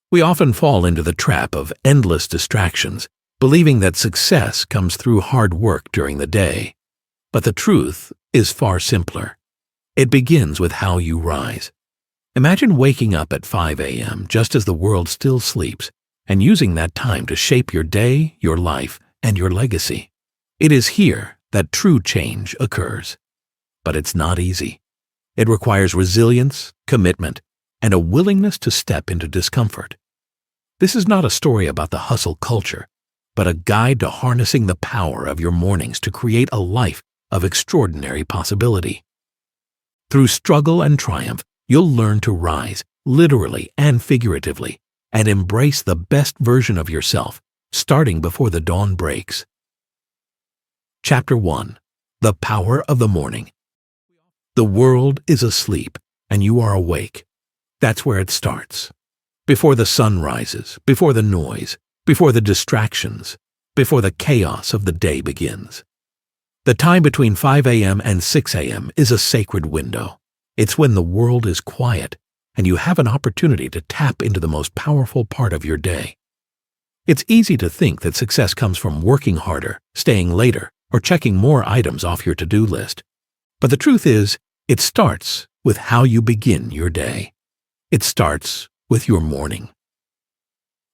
We often fall into the trap of endless distractions, believing that success comes through hard work during the day. But the truth is far simpler. It begins with how you rise. Imagine waking up at 5 a.m. just as the world still sleeps, and using that time to shape your day, your life, and your legacy. It is here that true change occurs. But it's not easy. It requires resilience, commitment, and a willingness to step into discomfort. This is not a story about the hustle culture, but a guide to harnessing the power of your mornings to create a life of extraordinary possibility. Through struggle and triumph, you'll learn to rise, literally and figuratively, and embrace the best version of yourself, starting before the dawn breaks. Chapter 1. The Power of the Morning. The world is asleep, and you are awake. That's where it starts. Before the sun rises, before the noise, before the distractions, before the chaos of the day begins. The time between 5 a.m. and 6 a.m. is a sacred window. It's when the world is quiet, and you have an opportunity to tap into the most powerful part of your day. It's easy to think that success comes from working harder, staying later, or checking more items off your to-do list. But the truth is, it starts with how you begin your day. It starts with your morning.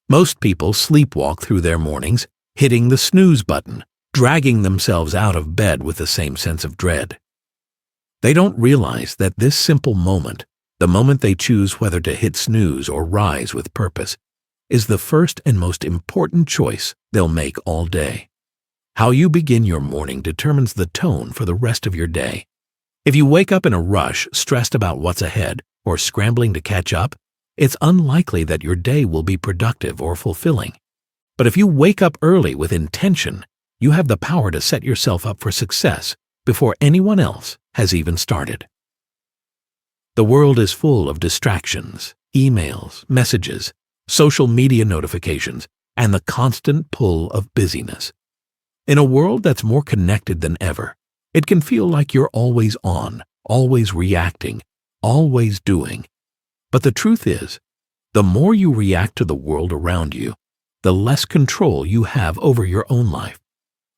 Most people sleepwalk through their mornings, hitting the snooze button, dragging themselves out of bed with the same sense of dread. They don't realize that this simple moment, the moment they choose whether to hit snooze or rise with purpose, is the first and most important choice they'll make all day. How you begin your morning determines the tone for the rest of your day. If you wake up in a rush, stressed about what's ahead, or scrambling to catch up, it's unlikely that your day will be productive or fulfilling. But if you wake up early with intention, you have the power to set yourself up for success before anyone else has even started. The world is full of distractions, emails, messages, social media notifications, and the constant pull of busyness. In a world that's more connected than ever, it can feel like you're always on, always reacting, always doing. But the truth is, the more you react to the world around you, the less control you have over your own life.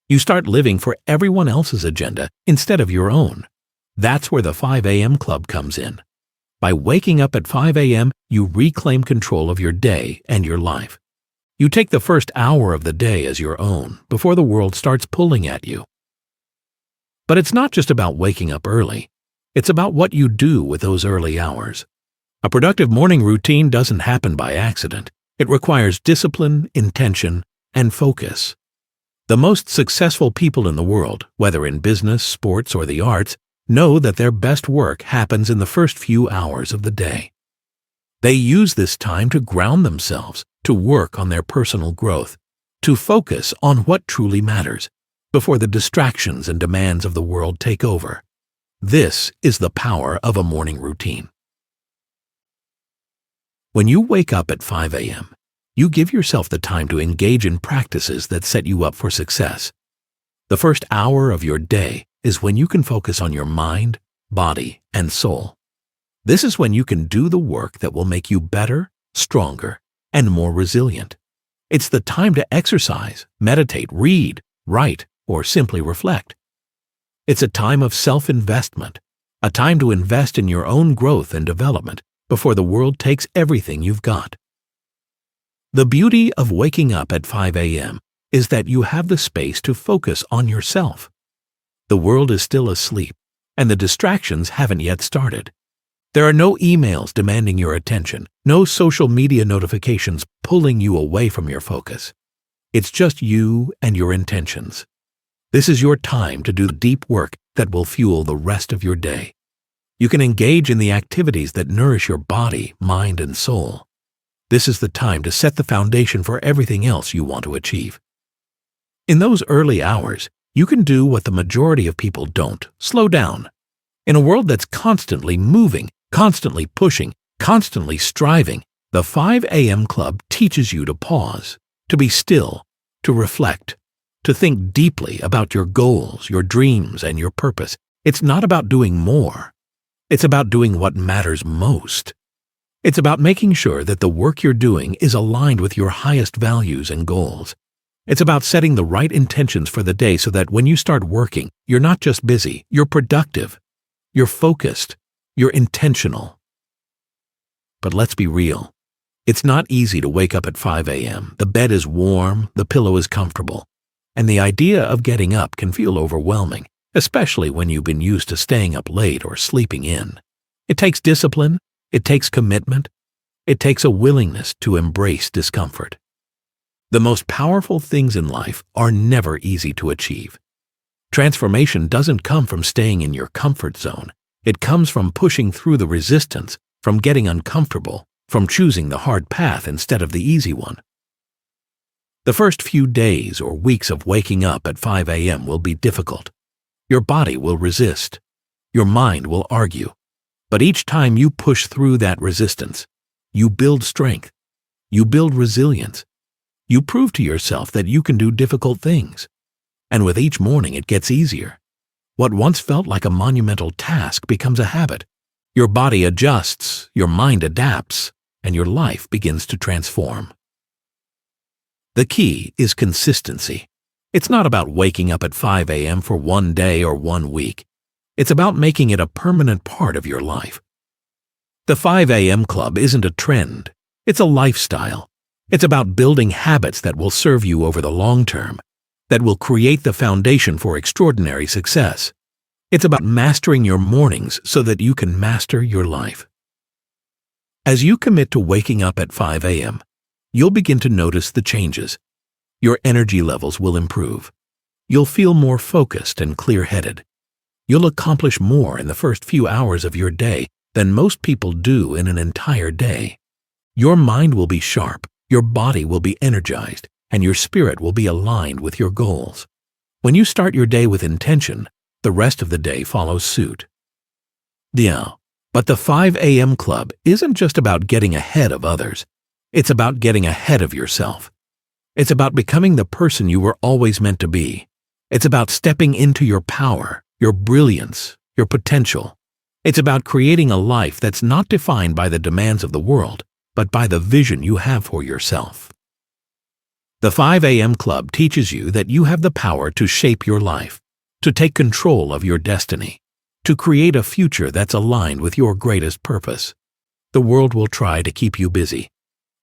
You start living for everyone else's agenda instead of your own. That's where the 5 a.m. club comes in. By waking up at 5 a.m., you reclaim control of your day and your life. You take the first hour of the day as your own before the world starts pulling at you. But it's not just about waking up early. It's about what you do with those early hours. A productive morning routine doesn't happen by accident. It requires discipline, intention, and focus. The most successful people in the world, whether in business, sports, or the arts, know that their best work happens in the first few hours of the day. They use this time to ground themselves, to work on their personal growth, to focus on what truly matters, before the distractions and demands of the world take over. This is the power of a morning routine. When you wake up at 5 a.m., you give yourself the time to engage in practices that set you up for success. The first hour of your day is when you can focus on your mind, body, and soul. This is when you can do the work that will make you better, stronger, and more resilient. It's the time to exercise, meditate, read, write, or simply reflect. It's a time of self-investment, a time to invest in your own growth and development before the world takes everything you've got. The beauty of waking up at 5 a.m. is that you have the space to focus on yourself. The world is still asleep, and the distractions haven't yet started. There are no emails demanding your attention, no social media notifications pulling you away from your focus. It's just you and your intentions. This is your time to do the deep work that will fuel the rest of your day. You can engage in the activities that nourish your body, mind, and soul. This is the time to set the foundation for everything else you want to achieve. In those early hours, you can do what the majority of people don't: slow down. In a world that's constantly moving, constantly pushing, constantly striving, the 5 a.m. Club teaches you to pause, to be still, to reflect, to think deeply about your goals, your dreams, and your purpose. It's not about doing more. It's about doing what matters most. It's about making sure that the work you're doing is aligned with your highest values and goals. It's about setting the right intentions for the day so that when you start working, you're not just busy, you're productive, you're focused, you're intentional. But let's be real. It's not easy to wake up at 5 a.m. The bed is warm, the pillow is comfortable, and the idea of getting up can feel overwhelming, especially when you've been used to staying up late or sleeping in. It takes discipline, it takes commitment, it takes a willingness to embrace discomfort. The most powerful things in life are never easy to achieve. Transformation doesn't come from staying in your comfort zone. It comes from pushing through the resistance, from getting uncomfortable, from choosing the hard path instead of the easy one. The first few days or weeks of waking up at 5 a.m. will be difficult. Your body will resist. Your mind will argue. But each time you push through that resistance, you build strength. You build resilience. You prove to yourself that you can do difficult things. And with each morning it gets easier. What once felt like a monumental task becomes a habit. Your body adjusts, your mind adapts, and your life begins to transform. The key is consistency. It's not about waking up at 5 a.m. for one day or 1 week. It's about making it a permanent part of your life. The 5 a.m. club isn't a trend. It's a lifestyle. It's about building habits that will serve you over the long term, that will create the foundation for extraordinary success. It's about mastering your mornings so that you can master your life. As you commit to waking up at 5 a.m., you'll begin to notice the changes. Your energy levels will improve. You'll feel more focused and clear-headed. You'll accomplish more in the first few hours of your day than most people do in an entire day. Your mind will be sharp, your body will be energized, and your spirit will be aligned with your goals. When you start your day with intention, the rest of the day follows suit. But the 5 a.m. club isn't just about getting ahead of others. It's about getting ahead of yourself. It's about becoming the person you were always meant to be. It's about stepping into your power, your brilliance, your potential. It's about creating a life that's not defined by the demands of the world, but by the vision you have for yourself. The 5 a.m. club teaches you that you have the power to shape your life, to take control of your destiny, to create a future that's aligned with your greatest purpose. The world will try to keep you busy.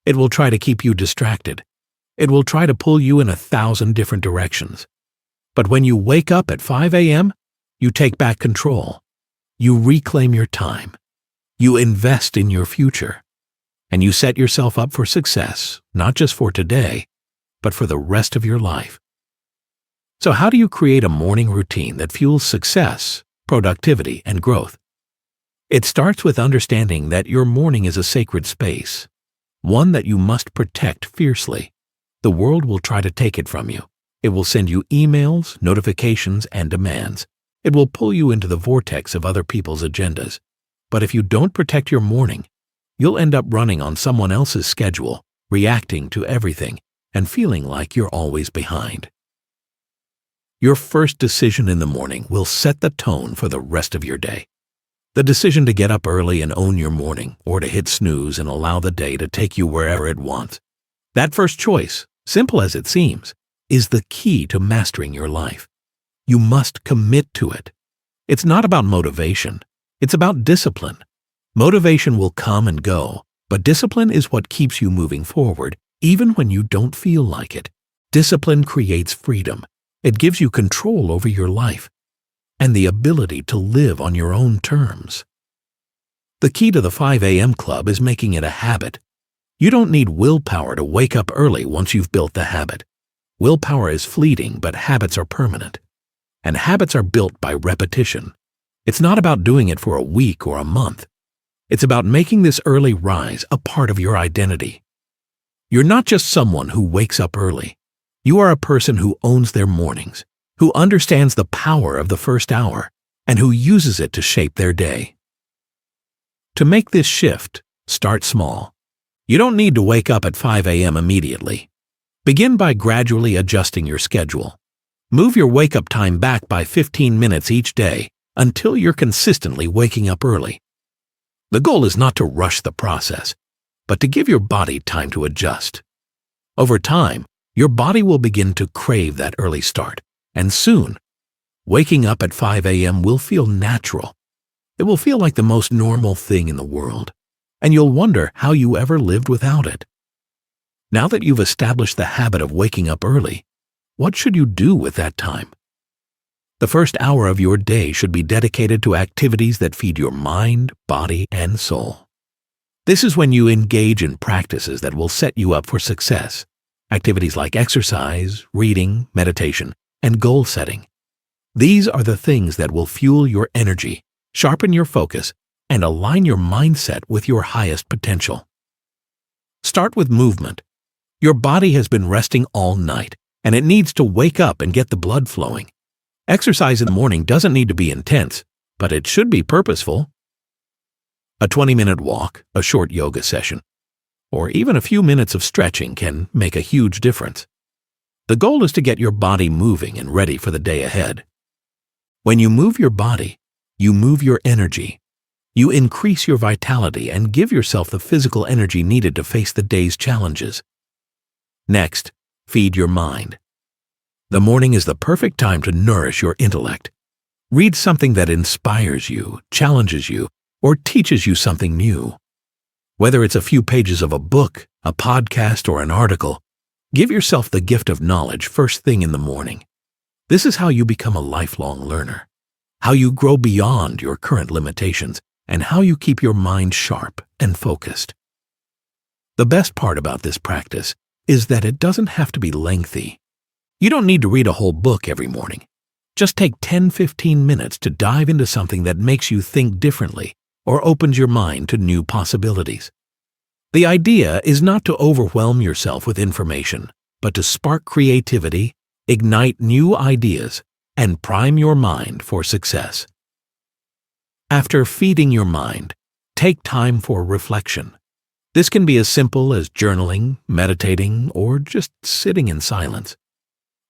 It will try to keep you distracted. It will try to pull you in 1,000 different directions. But when you wake up at 5 a.m., you take back control. You reclaim your time. You invest in your future. And you set yourself up for success, not just for today, but for the rest of your life. So how do you create a morning routine that fuels success, productivity, and growth? It starts with understanding that your morning is a sacred space, one that you must protect fiercely. The world will try to take it from you. It will send you emails, notifications, and demands. It will pull you into the vortex of other people's agendas. But if you don't protect your morning, you'll end up running on someone else's schedule, reacting to everything, and feeling like you're always behind. Your first decision in the morning will set the tone for the rest of your day. The decision to get up early and own your morning, or to hit snooze and allow the day to take you wherever it wants. That first choice, simple as it seems, is the key to mastering your life. You must commit to it. It's not about motivation. It's about discipline. Motivation will come and go, but discipline is what keeps you moving forward, even when you don't feel like it. Discipline creates freedom. It gives you control over your life and the ability to live on your own terms. The key to the 5 a.m. club is making it a habit. You don't need willpower to wake up early once you've built the habit. Willpower is fleeting, but habits are permanent. And habits are built by repetition. It's not about doing it for a week or a month. It's about making this early rise a part of your identity. You're not just someone who wakes up early. You are a person who owns their mornings, who understands the power of the first hour, and who uses it to shape their day. To make this shift, start small. You don't need to wake up at 5 a.m. immediately. Begin by gradually adjusting your schedule. Move your wake-up time back by 15 minutes each day until you're consistently waking up early. The goal is not to rush the process. but to give your body time to adjust. Over time, your body will begin to crave that early start, and soon, waking up at 5 a.m. will feel natural. It will feel like the most normal thing in the world, and you'll wonder how you ever lived without it. Now that you've established the habit of waking up early, what should you do with that time? The first hour of your day should be dedicated to activities that feed your mind, body, and soul. This is when you engage in practices that will set you up for success. Activities like exercise, reading, meditation, and goal setting. These are the things that will fuel your energy, sharpen your focus, and align your mindset with your highest potential. Start with movement. Your body has been resting all night, and it needs to wake up and get the blood flowing. Exercise in the morning doesn't need to be intense, but it should be purposeful. A 20-minute walk, a short yoga session, or even a few minutes of stretching can make a huge difference. The goal is to get your body moving and ready for the day ahead. When you move your body, you move your energy. You increase your vitality and give yourself the physical energy needed to face the day's challenges. Next, feed your mind. The morning is the perfect time to nourish your intellect. Read something that inspires you, challenges you, or teaches you something new. Whether it's a few pages of a book, a podcast, or an article, give yourself the gift of knowledge first thing in the morning. This is how you become a lifelong learner, how you grow beyond your current limitations, and how you keep your mind sharp and focused. The best part about this practice is that it doesn't have to be lengthy. You don't need to read a whole book every morning. Just take 10-15 minutes to dive into something that makes you think differently or opens your mind to new possibilities. The idea is not to overwhelm yourself with information, but to spark creativity, ignite new ideas, and prime your mind for success. After feeding your mind, take time for reflection. This can be as simple as journaling, meditating, or just sitting in silence.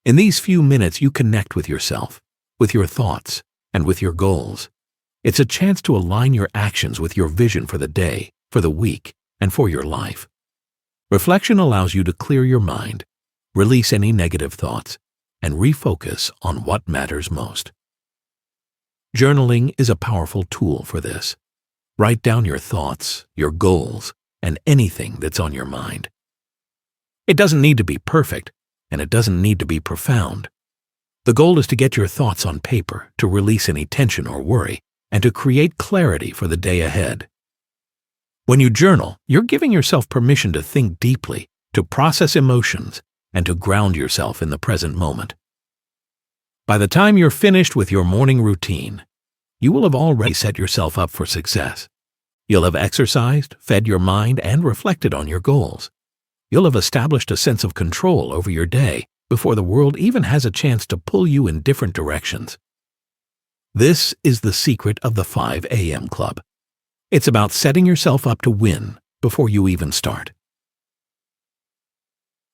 In these few minutes, you connect with yourself, with your thoughts, and with your goals. It's a chance to align your actions with your vision for the day, for the week, and for your life. Reflection allows you to clear your mind, release any negative thoughts, and refocus on what matters most. Journaling is a powerful tool for this. Write down your thoughts, your goals, and anything that's on your mind. It doesn't need to be perfect, and it doesn't need to be profound. The goal is to get your thoughts on paper, to release any tension or worry, and to create clarity for the day ahead. When you journal, you're giving yourself permission to think deeply, to process emotions, and to ground yourself in the present moment. By the time you're finished with your morning routine, you will have already set yourself up for success. You'll have exercised, fed your mind, and reflected on your goals. You'll have established a sense of control over your day before the world even has a chance to pull you in different directions. This is the secret of the 5 a.m. Club. It's about setting yourself up to win before you even start.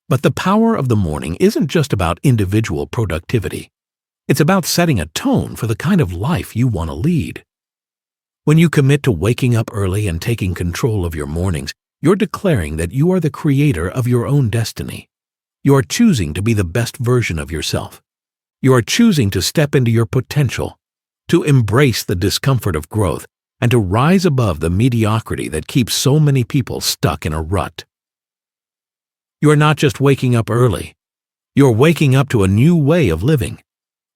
But the power of the morning isn't just about individual productivity. It's about setting a tone for the kind of life you want to lead. When you commit to waking up early and taking control of your mornings, you're declaring that you are the creator of your own destiny. You are choosing to be the best version of yourself. You are choosing to step into your potential, to embrace the discomfort of growth, and to rise above the mediocrity that keeps so many people stuck in a rut. You are not just waking up early. You're waking up to a new way of living.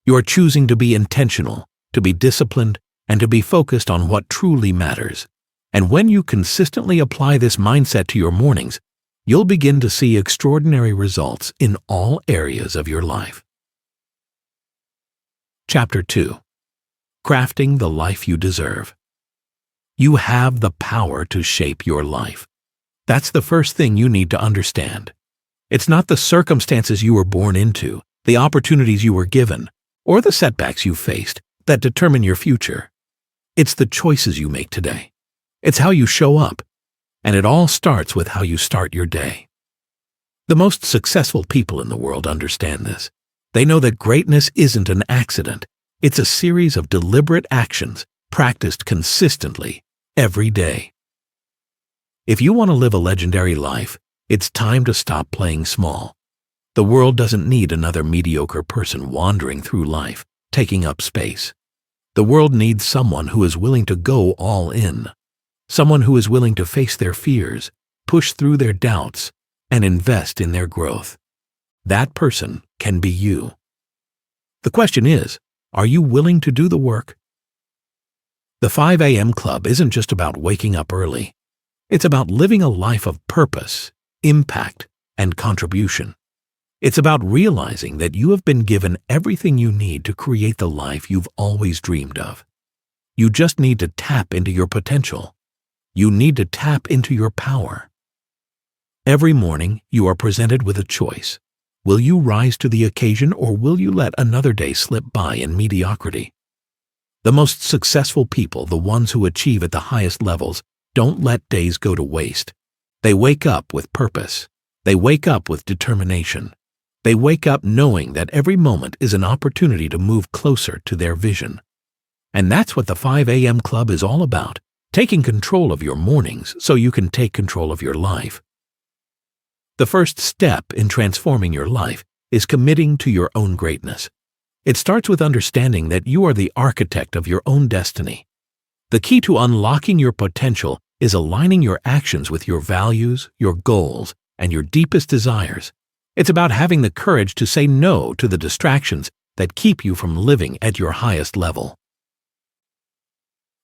You are choosing to be intentional, to be disciplined, and to be focused on what truly matters. And when you consistently apply this mindset to your mornings, you'll begin to see extraordinary results in all areas of your life. Chapter 2. Crafting the Life You Deserve. You have the power to shape your life. That's the first thing you need to understand. It's not the circumstances you were born into, the opportunities you were given, or the setbacks you faced that determine your future. It's the choices you make today. It's how you show up, and it all starts with how you start your day. The most successful people in the world understand this. They know that greatness isn't an accident. It's a series of deliberate actions practiced consistently every day. If you want to live a legendary life, it's time to stop playing small. The world doesn't need another mediocre person wandering through life, taking up space. The world needs someone who is willing to go all in, someone who is willing to face their fears, push through their doubts, and invest in their growth. That person can be you. The question is, are you willing to do the work? The 5 a.m. Club isn't just about waking up early. It's about living a life of purpose, impact, and contribution. It's about realizing that you have been given everything you need to create the life you've always dreamed of. You just need to tap into your potential. You need to tap into your power. Every morning, you are presented with a choice. Will you rise to the occasion, or will you let another day slip by in mediocrity? The most successful people, the ones who achieve at the highest levels, don't let days go to waste. They wake up with purpose. They wake up with determination. They wake up knowing that every moment is an opportunity to move closer to their vision. And that's what the 5 a.m. Club is all about, taking control of your mornings so you can take control of your life. The first step in transforming your life is committing to your own greatness. It starts with understanding that you are the architect of your own destiny. The key to unlocking your potential is aligning your actions with your values, your goals, and your deepest desires. It's about having the courage to say no to the distractions that keep you from living at your highest level.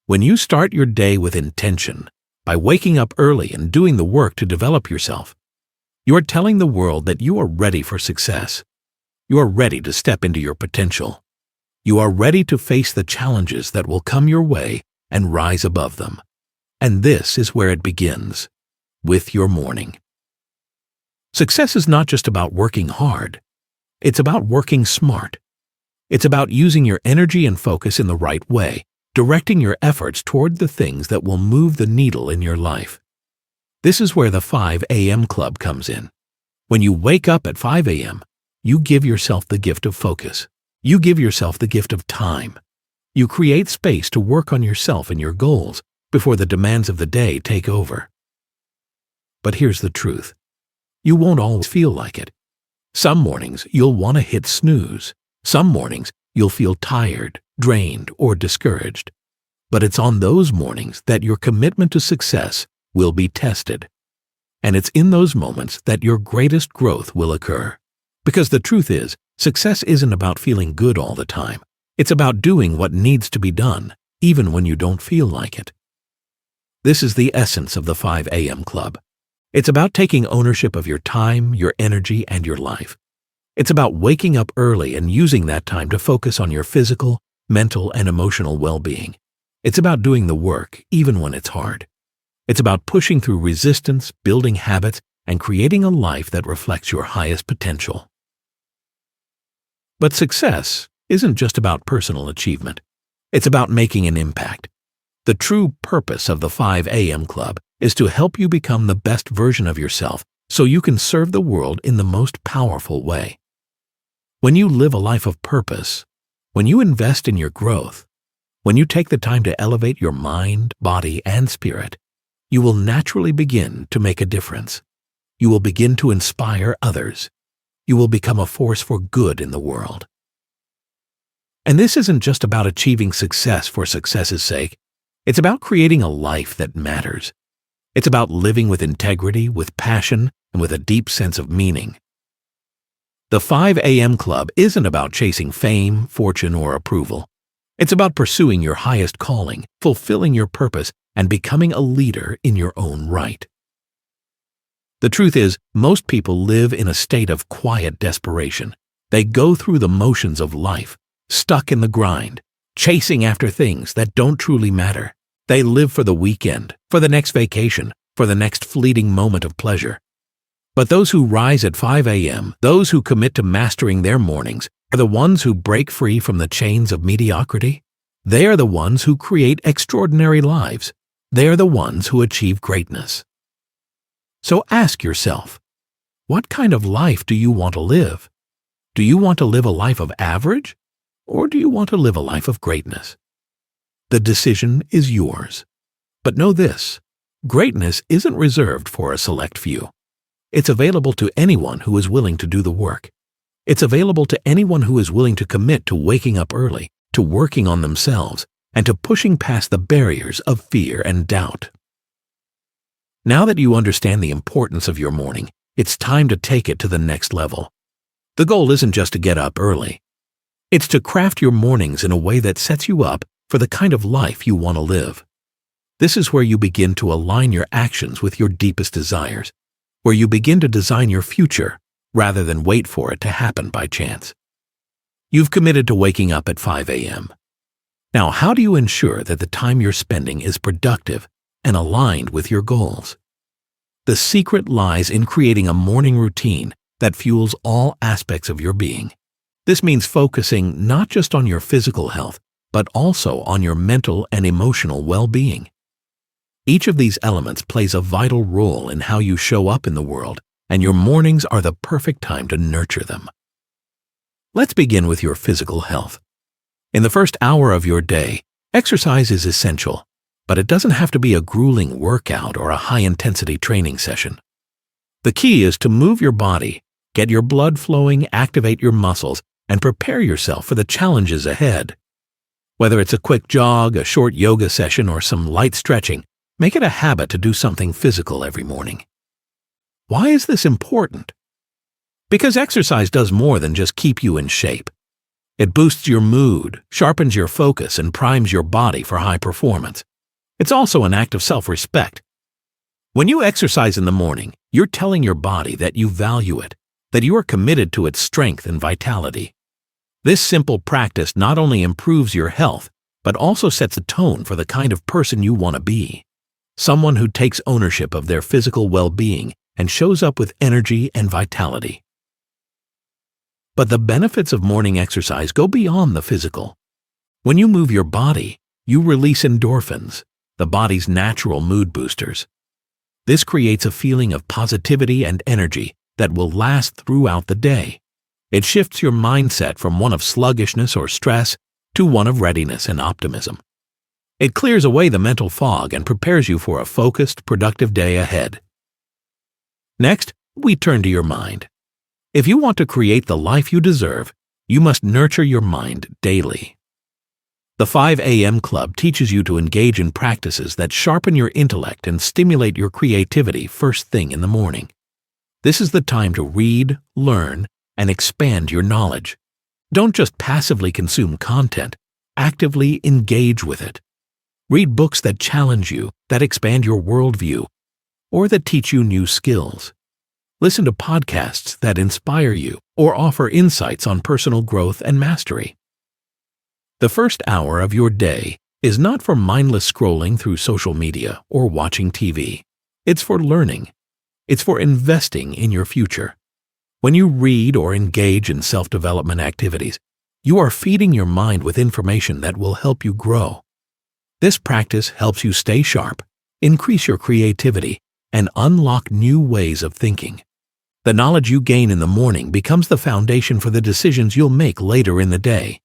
When you start your day with intention, by waking up early and doing the work to develop yourself, you are telling the world that you are ready for success. You are ready to step into your potential. You are ready to face the challenges that will come your way and rise above them. And this is where it begins, with your morning. Success is not just about working hard. It's about working smart. It's about using your energy and focus in the right way, directing your efforts toward the things that will move the needle in your life. This is where the 5 a.m. Club comes in. When you wake up at 5 a.m., you give yourself the gift of focus. You give yourself the gift of time. You create space to work on yourself and your goals before the demands of the day take over. But here's the truth. You won't always feel like it. Some mornings you'll want to hit snooze. Some mornings you'll feel tired, drained, or discouraged. But it's on those mornings that your commitment to success will be tested. And it's in those moments that your greatest growth will occur. Because the truth is, success isn't about feeling good all the time. It's about doing what needs to be done, even when you don't feel like it. This is the essence of the 5 a.m. Club. It's about taking ownership of your time, your energy, and your life. It's about waking up early and using that time to focus on your physical, mental, and emotional well-being. It's about doing the work, even when it's hard. It's about pushing through resistance, building habits, and creating a life that reflects your highest potential. But success isn't just about personal achievement. It's about making an impact. The true purpose of the 5 a.m. Club is to help you become the best version of yourself so you can serve the world in the most powerful way. When you live a life of purpose, when you invest in your growth, when you take the time to elevate your mind, body, and spirit, you will naturally begin to make a difference. You will begin to inspire others. You will become a force for good in the world. And this isn't just about achieving success for success's sake. It's about creating a life that matters. It's about living with integrity, with passion, and with a deep sense of meaning. The 5 a.m. Club isn't about chasing fame, fortune, or approval. It's about pursuing your highest calling, fulfilling your purpose, and becoming a leader in your own right. The truth is, most people live in a state of quiet desperation. They go through the motions of life, stuck in the grind, chasing after things that don't truly matter. They live for the weekend, for the next vacation, for the next fleeting moment of pleasure. But those who rise at 5 a.m., those who commit to mastering their mornings, are the ones who break free from the chains of mediocrity. They are the ones who create extraordinary lives. They are the ones who achieve greatness. So ask yourself, what kind of life do you want to live? Do you want to live a life of average, or do you want to live a life of greatness? The decision is yours. But know this, Greatness isn't reserved for a select few. It's available to anyone who is willing to do the work. It's available to anyone who is willing to commit to waking up early, to working on themselves, and to pushing past the barriers of fear and doubt. Now that you understand the importance of your morning, it's time to take it to the next level. The goal isn't just to get up early. It's to craft your mornings in a way that sets you up for the kind of life you want to live. This is where you begin to align your actions with your deepest desires, where you begin to design your future rather than wait for it to happen by chance. You've committed to waking up at 5 a.m. Now, how do you ensure that the time you're spending is productive and aligned with your goals? The secret lies in creating a morning routine that fuels all aspects of your being. This means focusing not just on your physical health, but also on your mental and emotional well-being. Each of these elements plays a vital role in how you show up in the world, and your mornings are the perfect time to nurture them. Let's begin with your physical health. In the first hour of your day, exercise is essential, but it doesn't have to be a grueling workout or a high-intensity training session. The key is to move your body, get your blood flowing, activate your muscles, and prepare yourself for the challenges ahead. Whether it's a quick jog, a short yoga session, or some light stretching, make it a habit to do something physical every morning. Why is this important? Because exercise does more than just keep you in shape. It boosts your mood, sharpens your focus, and primes your body for high performance. It's also an act of self-respect. When you exercise in the morning, you're telling your body that you value it, that you are committed to its strength and vitality. This simple practice not only improves your health, but also sets a tone for the kind of person you want to be. Someone who takes ownership of their physical well-being and shows up with energy and vitality. But the benefits of morning exercise go beyond the physical. When you move your body, you release endorphins, the body's natural mood boosters. This creates a feeling of positivity and energy that will last throughout the day. It shifts your mindset from one of sluggishness or stress to one of readiness and optimism. It clears away the mental fog and prepares you for a focused, productive day ahead. Next, we turn to your mind. If you want to create the life you deserve, you must nurture your mind daily. The 5 a.m. Club teaches you to engage in practices that sharpen your intellect and stimulate your creativity first thing in the morning. This is the time to read, learn, and expand your knowledge. Don't just passively consume content, actively engage with it. Read books that challenge you, that expand your worldview, or that teach you new skills. Listen to podcasts that inspire you or offer insights on personal growth and mastery. The first hour of your day is not for mindless scrolling through social media or watching TV. It's for learning. It's for investing in your future. When you read or engage in self-development activities, you are feeding your mind with information that will help you grow. This practice helps you stay sharp, increase your creativity, and unlock new ways of thinking. The knowledge you gain in the morning becomes the foundation for the decisions you'll make later in the day.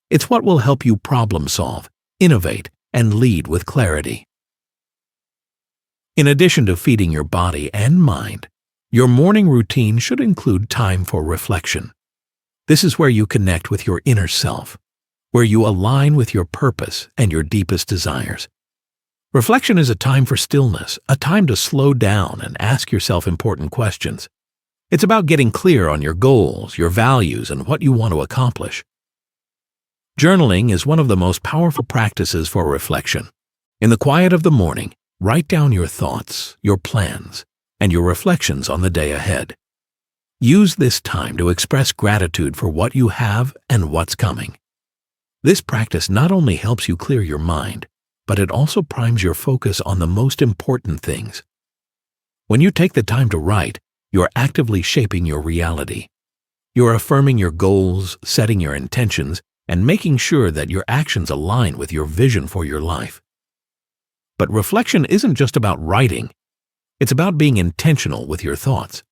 It's what will help you problem solve, innovate, and lead with clarity. In addition to feeding your body and mind, your morning routine should include time for reflection. This is where you connect with your inner self, where you align with your purpose and your deepest desires. Reflection is a time for stillness, a time to slow down and ask yourself important questions. It's about getting clear on your goals, your values, and what you want to accomplish. Journaling is one of the most powerful practices for reflection. In the quiet of the morning, write down your thoughts, your plans, and your reflections on the day ahead. Use this time to express gratitude for what you have and what's coming. This practice not only helps you clear your mind, but it also primes your focus on the most important things. When you take the time to write, you're actively shaping your reality. You're affirming your goals, setting your intentions, and making sure that your actions align with your vision for your life. But reflection isn't just about writing. It's about being intentional with your thoughts.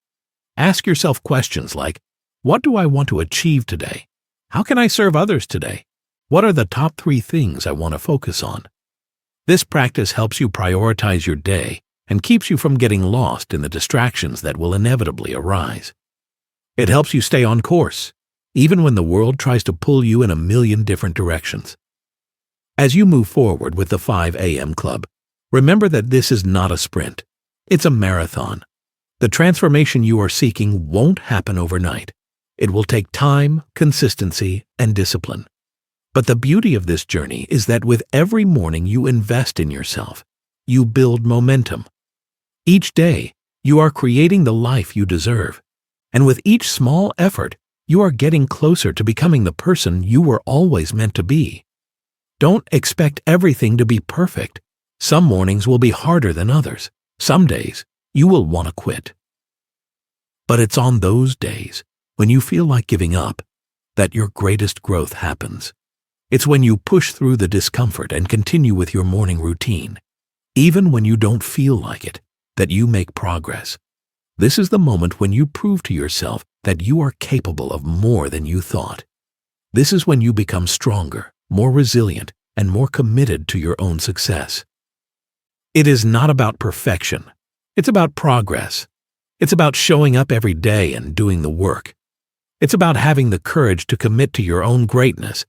Ask yourself questions like, what do I want to achieve today? How can I serve others today? What are the top 3 things I want to focus on? This practice helps you prioritize your day and keeps you from getting lost in the distractions that will inevitably arise. It helps you stay on course, even when the world tries to pull you in a million different directions. As you move forward with the 5 a.m. Club, remember that this is not a sprint. It's a marathon. The transformation you are seeking won't happen overnight. It will take time, consistency, and discipline. But the beauty of this journey is that with every morning you invest in yourself, you build momentum. Each day, you are creating the life you deserve. And with each small effort, you are getting closer to becoming the person you were always meant to be. Don't expect everything to be perfect. Some mornings will be harder than others. Some days, you will want to quit. But it's on those days, when you feel like giving up, that your greatest growth happens. It's when you push through the discomfort and continue with your morning routine, even when you don't feel like it, that you make progress. This is the moment when you prove to yourself that you are capable of more than you thought. This is when you become stronger, more resilient, and more committed to your own success. It is not about perfection. It's about progress. It's about showing up every day and doing the work. It's about having the courage to commit to your own greatness,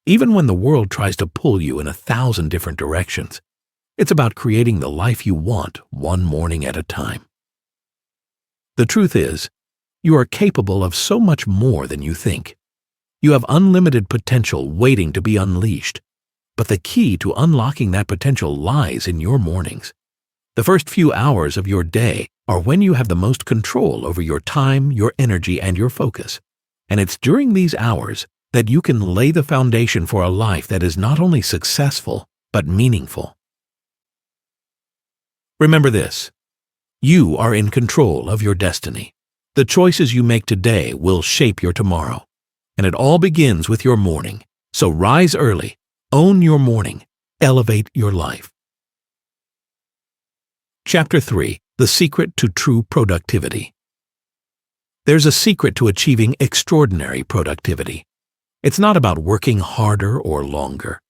even when the world tries to pull you in 1,000 different directions. It's about creating the life you want one morning at a time. The truth is, you are capable of so much more than you think. You have unlimited potential waiting to be unleashed. But the key to unlocking that potential lies in your mornings. The first few hours of your day are when you have the most control over your time, your energy, and your focus. And it's during these hours that you can lay the foundation for a life that is not only successful, but meaningful. Remember this: you are in control of your destiny. The choices you make today will shape your tomorrow. And it all begins with your morning. So rise early, own your morning, elevate your life. Chapter 3: The Secret to True Productivity. There's a secret to achieving extraordinary productivity. It's not about working harder or longer.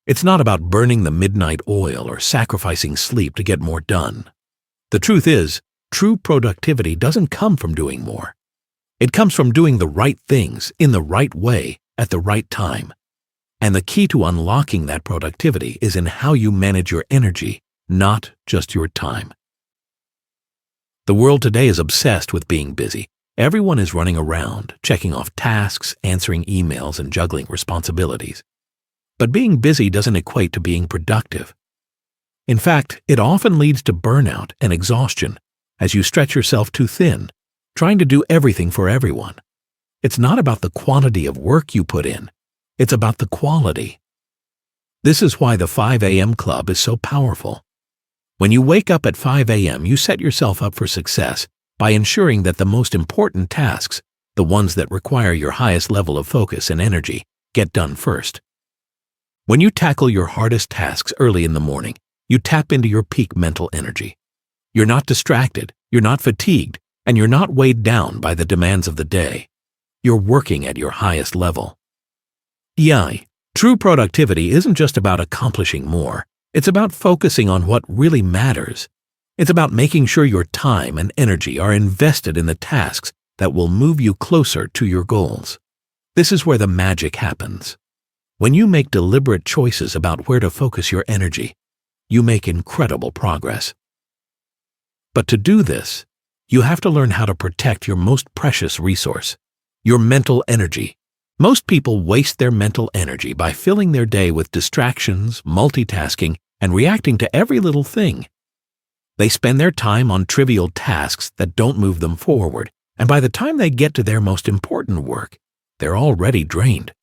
It's not about burning the midnight oil or sacrificing sleep to get more done. The truth is, true productivity doesn't come from doing more. It comes from doing the right things in the right way at the right time. And the key to unlocking that productivity is in how you manage your energy, not just your time. The world today is obsessed with being busy. Everyone is running around, checking off tasks, answering emails, and juggling responsibilities. But being busy doesn't equate to being productive. In fact, it often leads to burnout and exhaustion as you stretch yourself too thin, trying to do everything for everyone. It's not about the quantity of work you put in. It's about the quality. This is why the 5 a.m. Club is so powerful. When you wake up at 5 a.m., you set yourself up for success by ensuring that the most important tasks, the ones that require your highest level of focus and energy, get done first. When you tackle your hardest tasks early in the morning, you tap into your peak mental energy. You're not distracted, you're not fatigued, and you're not weighed down by the demands of the day. You're working at your highest level. True productivity isn't just about accomplishing more. It's about focusing on what really matters. It's about making sure your time and energy are invested in the tasks that will move you closer to your goals. This is where the magic happens. When you make deliberate choices about where to focus your energy, you make incredible progress. But to do this, you have to learn how to protect your most precious resource, your mental energy. Most people waste their mental energy by filling their day with distractions, multitasking, and reacting to every little thing. They spend their time on trivial tasks that don't move them forward, and by the time they get to their most important work, they're already drained.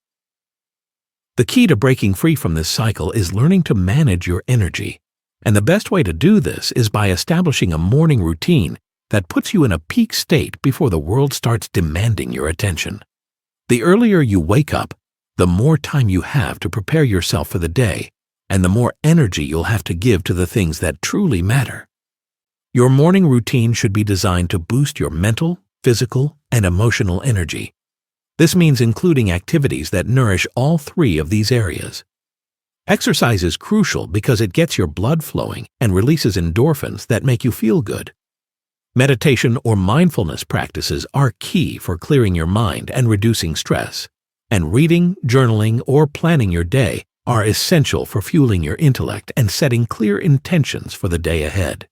The key to breaking free from this cycle is learning to manage your energy, and the best way to do this is by establishing a morning routine that puts you in a peak state before the world starts demanding your attention. The earlier you wake up, the more time you have to prepare yourself for the day, and the more energy you'll have to give to the things that truly matter. Your morning routine should be designed to boost your mental, physical, and emotional energy. This means including activities that nourish all three of these areas. Exercise is crucial because it gets your blood flowing and releases endorphins that make you feel good. Meditation or mindfulness practices are key for clearing your mind and reducing stress, and reading, journaling, or planning your day are essential for fueling your intellect and setting clear intentions for the day ahead.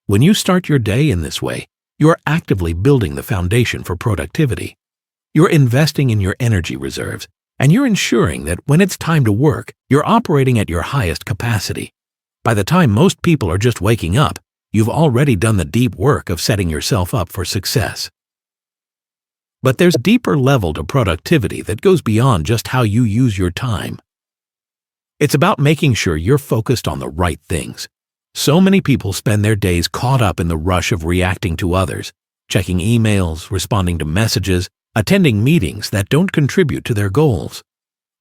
When you start your day in this way, you're actively building the foundation for productivity. You're investing in your energy reserves, and you're ensuring that when it's time to work, you're operating at your highest capacity. By the time most people are just waking up, you've already done the deep work of setting yourself up for success. But there's a deeper level to productivity that goes beyond just how you use your time. It's about making sure you're focused on the right things. So many people spend their days caught up in the rush of reacting to others, checking emails, responding to messages, attending meetings that don't contribute to their goals.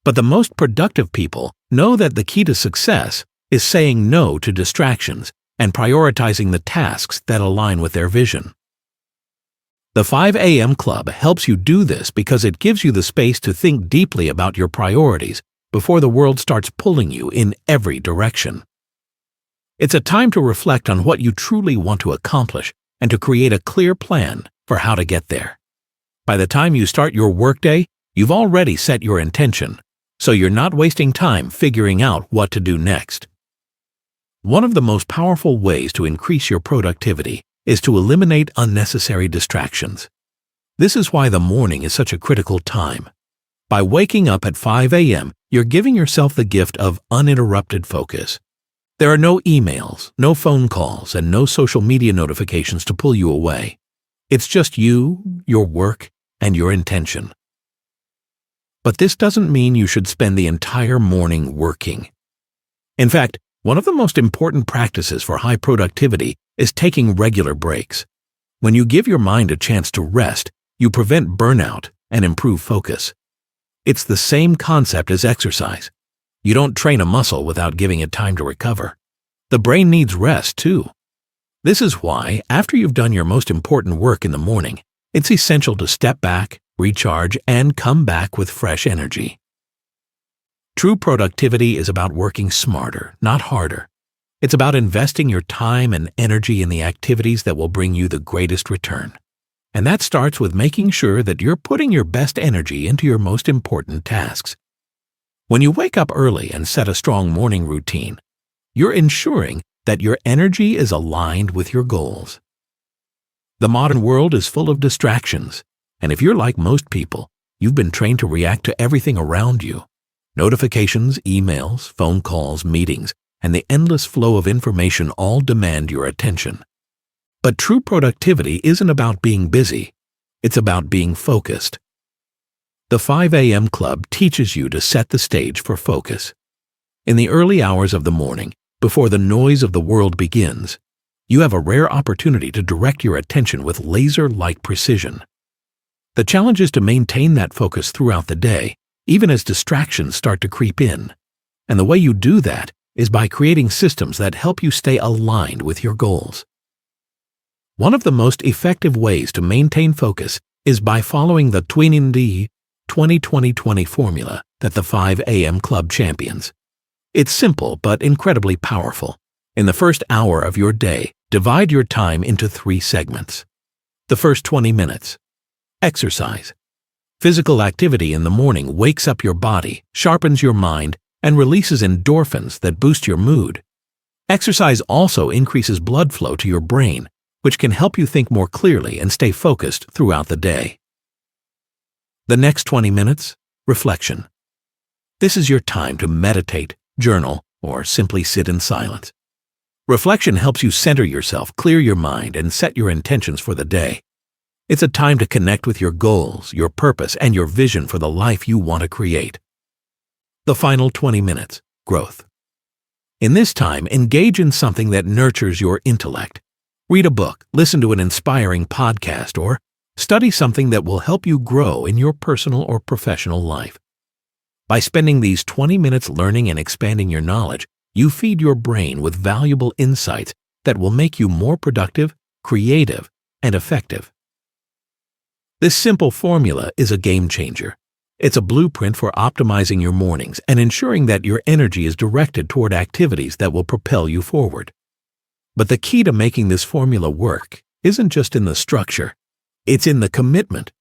But the most productive people know that the key to success is saying no to distractions and prioritizing the tasks that align with their vision. The 5 a.m. Club helps you do this because it gives you the space to think deeply about your priorities before the world starts pulling you in every direction. It's a time to reflect on what you truly want to accomplish and to create a clear plan for how to get there. By the time you start your workday, you've already set your intention, so you're not wasting time figuring out what to do next. One of the most powerful ways to increase your productivity is to eliminate unnecessary distractions. This is why the morning is such a critical time. By waking up at 5 a.m., you're giving yourself the gift of uninterrupted focus. There are no emails, no phone calls, and no social media notifications to pull you away. It's just you, your work, and your intention. But this doesn't mean you should spend the entire morning working. In fact, one of the most important practices for high productivity is taking regular breaks. When you give your mind a chance to rest, you prevent burnout and improve focus. It's the same concept as exercise. You don't train a muscle without giving it time to recover. The brain needs rest too. This is why, after you've done your most important work in the morning, it's essential to step back, recharge, and come back with fresh energy. True productivity is about working smarter, not harder. It's about investing your time and energy in the activities that will bring you the greatest return. And that starts with making sure that you're putting your best energy into your most important tasks. When you wake up early and set a strong morning routine, you're ensuring that your energy is aligned with your goals. The modern world is full of distractions, and if you're like most people, you've been trained to react to everything around you. Notifications, emails, phone calls, meetings, and the endless flow of information all demand your attention. But true productivity isn't about being busy. It's about being focused. The 5 a.m. Club teaches you to set the stage for focus. In the early hours of the morning, before the noise of the world begins, you have a rare opportunity to direct your attention with laser-like precision. The challenge is to maintain that focus throughout the day, even as distractions start to creep in. And the way you do that is by creating systems that help you stay aligned with your goals. One of the most effective ways to maintain focus is by following the 20-20-20 formula that the 5 a.m. Club champions. It's simple but incredibly powerful. In the first hour of your day, divide your time into 3 segments. The first 20 minutes. Exercise. Physical activity in the morning wakes up your body, sharpens your mind, and releases endorphins that boost your mood. Exercise also increases blood flow to your brain, which can help you think more clearly and stay focused throughout the day. The next 20 minutes, reflection. This is your time to meditate, journal, or simply sit in silence. Reflection helps you center yourself, clear your mind, and set your intentions for the day. It's a time to connect with your goals, your purpose, and your vision for the life you want to create. The final 20 minutes, growth. In this time, engage in something that nurtures your intellect. Read a book, listen to an inspiring podcast, or study something that will help you grow in your personal or professional life. By spending these 20 minutes learning and expanding your knowledge, you feed your brain with valuable insights that will make you more productive, creative, and effective. This simple formula is a game changer. It's a blueprint for optimizing your mornings and ensuring that your energy is directed toward activities that will propel you forward. But the key to making this formula work isn't just in the structure, it's in the commitment.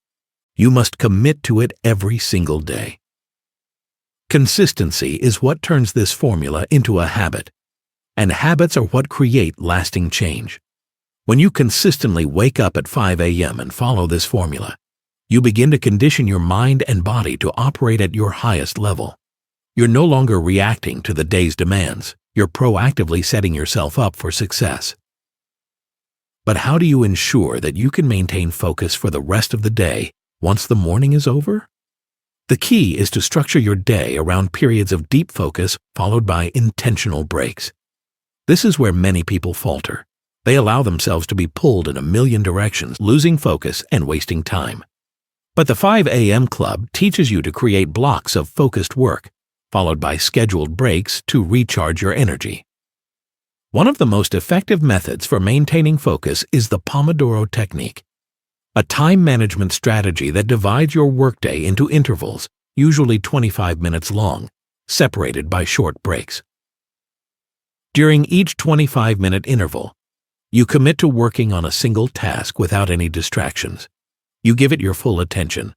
You must commit to it every single day. Consistency is what turns this formula into a habit, and habits are what create lasting change. When you consistently wake up at 5 a.m. and follow this formula, you begin to condition your mind and body to operate at your highest level. You're no longer reacting to the day's demands. You're proactively setting yourself up for success. But how do you ensure that you can maintain focus for the rest of the day once the morning is over? The key is to structure your day around periods of deep focus followed by intentional breaks. This is where many people falter. They allow themselves to be pulled in a million directions, losing focus and wasting time. But the 5 a.m. Club teaches you to create blocks of focused work, followed by scheduled breaks to recharge your energy. One of the most effective methods for maintaining focus is the Pomodoro technique, a time management strategy that divides your workday into intervals, usually 25 minutes long, separated by short breaks. During each 25-minute interval, you commit to working on a single task without any distractions. You give it your full attention.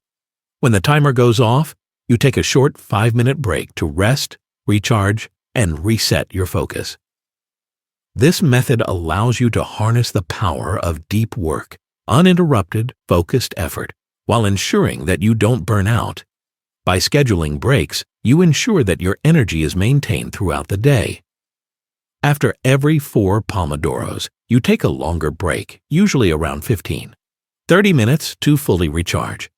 When the timer goes off, you take a short 5-minute break to rest, recharge, and reset your focus. This method allows you to harness the power of deep work, uninterrupted, focused effort, while ensuring that you don't burn out. By scheduling breaks, you ensure that your energy is maintained throughout the day. After every 4 Pomodoros, you take a longer break, usually around 15, 30 minutes to fully recharge.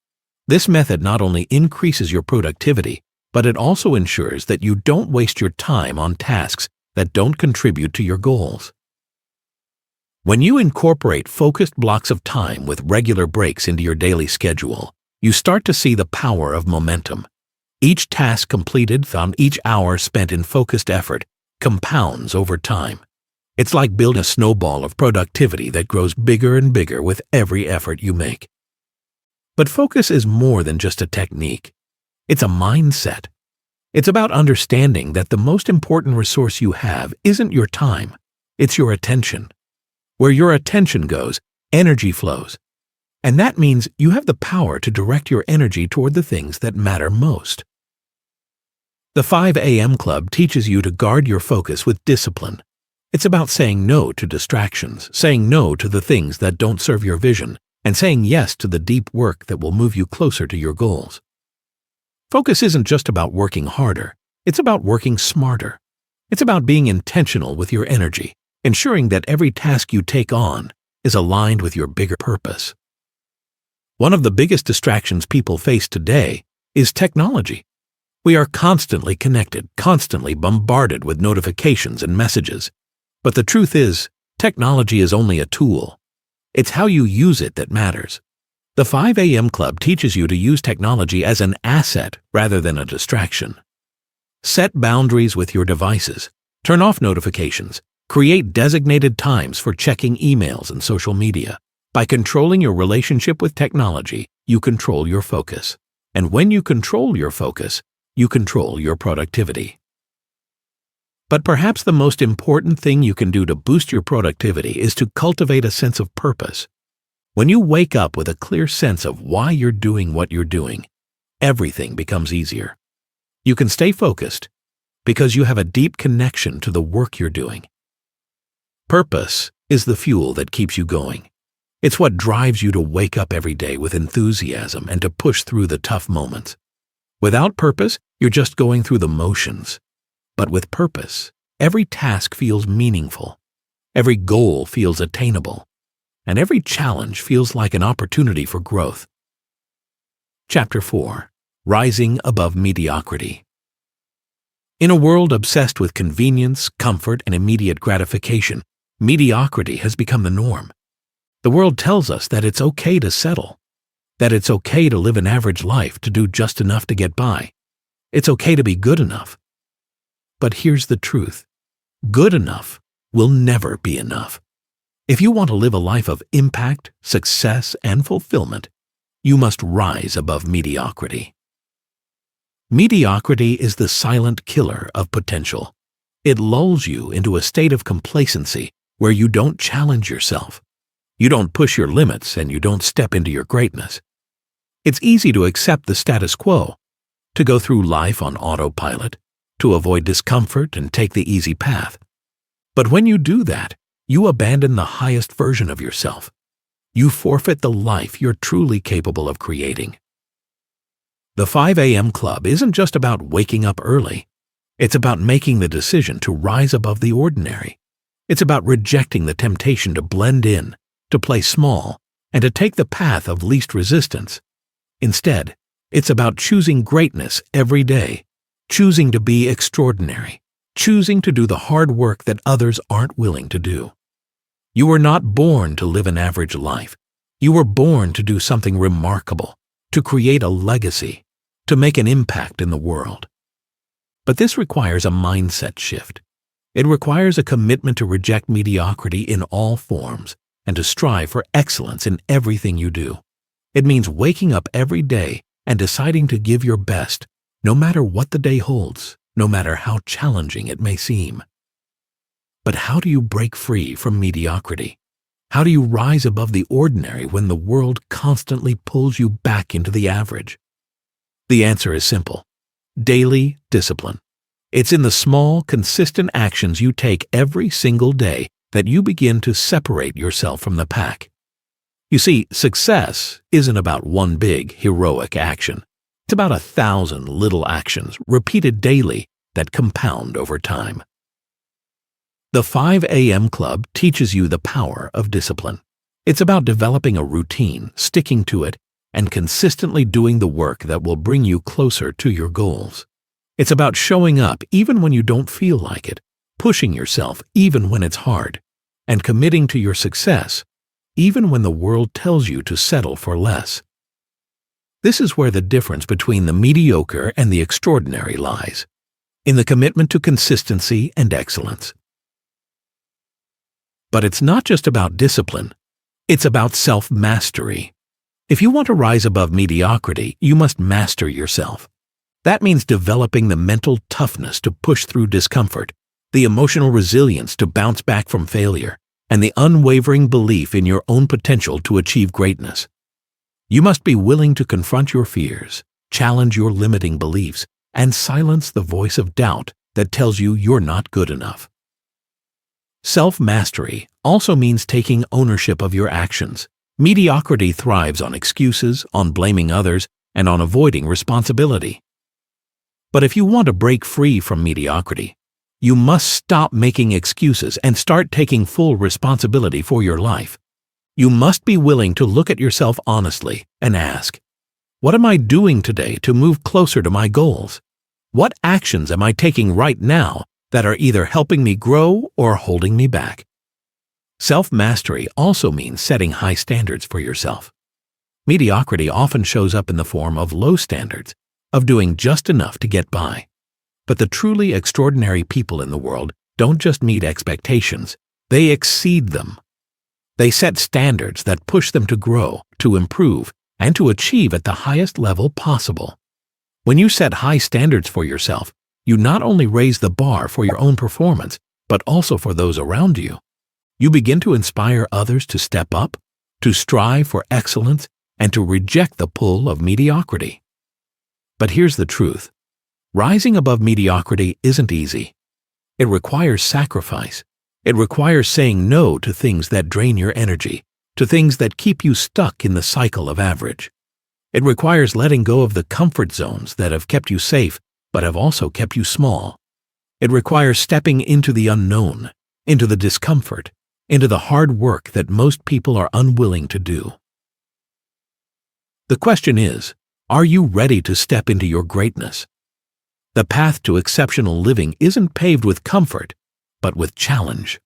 This method not only increases your productivity, but it also ensures that you don't waste your time on tasks that don't contribute to your goals. When you incorporate focused blocks of time with regular breaks into your daily schedule, you start to see the power of momentum. Each task completed from each hour spent in focused effort compounds over time. It's like building a snowball of productivity that grows bigger and bigger with every effort you make. But focus is more than just a technique. It's a mindset. It's about understanding that the most important resource you have isn't your time, it's your attention. Where your attention goes, energy flows. And that means you have the power to direct your energy toward the things that matter most. The 5 a.m. Club teaches you to guard your focus with discipline. It's about saying no to distractions, saying no to the things that don't serve your vision, and saying yes to the deep work that will move you closer to your goals. Focus isn't just about working harder, it's about working smarter. It's about being intentional with your energy, ensuring that every task you take on is aligned with your bigger purpose. One of the biggest distractions people face today is technology. We are constantly connected, constantly bombarded with notifications and messages. But the truth is, technology is only a tool. It's how you use it that matters. The 5 a.m. Club teaches you to use technology as an asset rather than a distraction. Set boundaries with your devices. Turn off notifications. Create designated times for checking emails and social media. By controlling your relationship with technology, you control your focus. And when you control your focus, you control your productivity. But perhaps the most important thing you can do to boost your productivity is to cultivate a sense of purpose. When you wake up with a clear sense of why you're doing what you're doing, everything becomes easier. You can stay focused because you have a deep connection to the work you're doing. Purpose is the fuel that keeps you going. It's what drives you to wake up every day with enthusiasm and to push through the tough moments. Without purpose, you're just going through the motions. But with purpose, every task feels meaningful, every goal feels attainable, and every challenge feels like an opportunity for growth. Chapter 4. Rising Above Mediocrity. In a world obsessed with convenience, comfort, and immediate gratification, mediocrity has become the norm. The world tells us that it's okay to settle, that it's okay to live an average life, to do just enough to get by. It's okay to be good enough. But here's the truth. Good enough will never be enough. If you want to live a life of impact, success, and fulfillment, you must rise above mediocrity. Mediocrity is the silent killer of potential. It lulls you into a state of complacency where you don't challenge yourself. You don't push your limits and you don't step into your greatness. It's easy to accept the status quo, to go through life on autopilot, to avoid discomfort and take the easy path. But when you do that, you abandon the highest version of yourself. You forfeit the life you're truly capable of creating. The 5 a.m. Club isn't just about waking up early. It's about making the decision to rise above the ordinary. It's about rejecting the temptation to blend in, to play small, and to take the path of least resistance. Instead, it's about choosing greatness every day, choosing to be extraordinary, choosing to do the hard work that others aren't willing to do. You were not born to live an average life. You were born to do something remarkable, to create a legacy, to make an impact in the world. But this requires a mindset shift. It requires a commitment to reject mediocrity in all forms and to strive for excellence in everything you do. It means waking up every day and deciding to give your best, no matter what the day holds, no matter how challenging it may seem. But how do you break free from mediocrity? How do you rise above the ordinary when the world constantly pulls you back into the average? The answer is simple: daily discipline. It's in the small, consistent actions you take every single day that you begin to separate yourself from the pack. You see, success isn't about one big, heroic action. It's about 1,000 little actions repeated daily that compound over time. The 5 a.m. Club teaches you the power of discipline. It's about developing a routine, sticking to it, and consistently doing the work that will bring you closer to your goals. It's about showing up even when you don't feel like it, pushing yourself even when it's hard, and committing to your success even when the world tells you to settle for less. This is where the difference between the mediocre and the extraordinary lies, in the commitment to consistency and excellence. But it's not just about discipline, it's about self-mastery. If you want to rise above mediocrity, you must master yourself. That means developing the mental toughness to push through discomfort, the emotional resilience to bounce back from failure, and the unwavering belief in your own potential to achieve greatness. You must be willing to confront your fears, challenge your limiting beliefs, and silence the voice of doubt that tells you you're not good enough. Self-mastery also means taking ownership of your actions. Mediocrity thrives on excuses, on blaming others, and on avoiding responsibility. But if you want to break free from mediocrity, you must stop making excuses and start taking full responsibility for your life. You must be willing to look at yourself honestly and ask, what am I doing today to move closer to my goals? What actions am I taking right now that are either helping me grow or holding me back? Self-mastery also means setting high standards for yourself. Mediocrity often shows up in the form of low standards, of doing just enough to get by. But the truly extraordinary people in the world don't just meet expectations, they exceed them. They set standards that push them to grow, to improve, and to achieve at the highest level possible. When you set high standards for yourself, you not only raise the bar for your own performance, but also for those around you. You begin to inspire others to step up, to strive for excellence, and to reject the pull of mediocrity. But here's the truth. Rising above mediocrity isn't easy. It requires sacrifice. It requires saying no to things that drain your energy, to things that keep you stuck in the cycle of average. It requires letting go of the comfort zones that have kept you safe but have also kept you small. It requires stepping into the unknown, into the discomfort, into the hard work that most people are unwilling to do. The question is, are you ready to step into your greatness? The path to exceptional living isn't paved with comfort, but with challenge.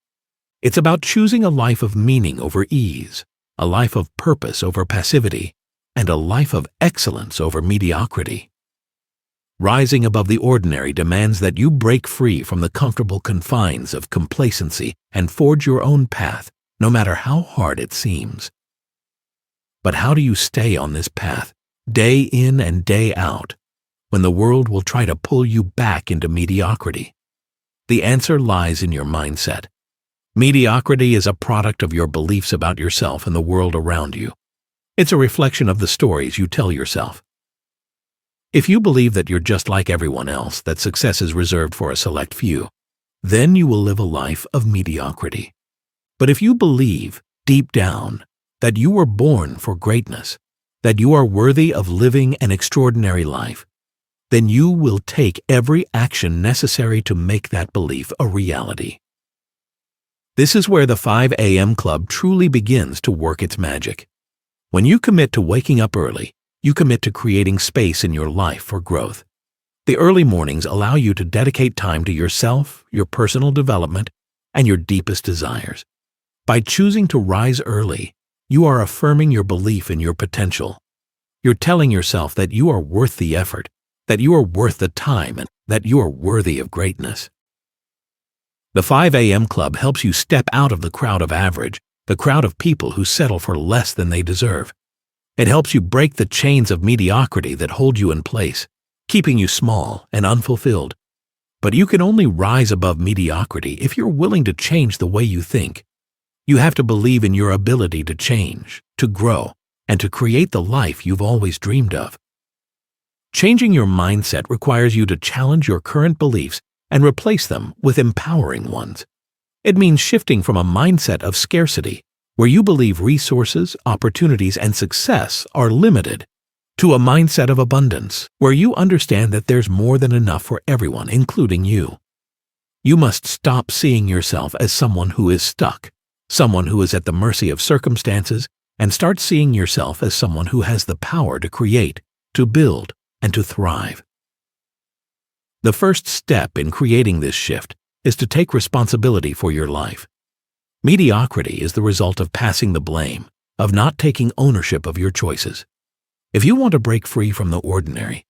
It's about choosing a life of meaning over ease, a life of purpose over passivity, and a life of excellence over mediocrity. Rising above the ordinary demands that you break free from the comfortable confines of complacency and forge your own path, no matter how hard it seems. But how do you stay on this path, day in and day out? when the world will try to pull you back into mediocrity? The answer lies in your mindset. Mediocrity is a product of your beliefs about yourself and the world around you. It's a reflection of the stories you tell yourself. If you believe that you're just like everyone else, that success is reserved for a select few, then you will live a life of mediocrity. But if you believe, deep down, that you were born for greatness, that you are worthy of living an extraordinary life, then you will take every action necessary to make that belief a reality. This is where the 5 a.m. Club truly begins to work its magic. When you commit to waking up early, you commit to creating space in your life for growth. The early mornings allow you to dedicate time to yourself, your personal development, and your deepest desires. By choosing to rise early, you are affirming your belief in your potential. You're telling yourself that you are worth the effort, that you are worth the time, and that you are worthy of greatness. The 5 a.m. Club helps you step out of the crowd of average, the crowd of people who settle for less than they deserve. It helps you break the chains of mediocrity that hold you in place, keeping you small and unfulfilled. But you can only rise above mediocrity if you're willing to change the way you think. You have to believe in your ability to change, to grow, and to create the life you've always dreamed of. Changing your mindset requires you to challenge your current beliefs and replace them with empowering ones. It means shifting from a mindset of scarcity, where you believe resources, opportunities, and success are limited, to a mindset of abundance, where you understand that there's more than enough for everyone, including you. You must stop seeing yourself as someone who is stuck, someone who is at the mercy of circumstances, and start seeing yourself as someone who has the power to create, to build, and to thrive. The first step in creating this shift is to take responsibility for your life. Mediocrity is the result of passing the blame, of not taking ownership of your choices. If you want to break free from the ordinary,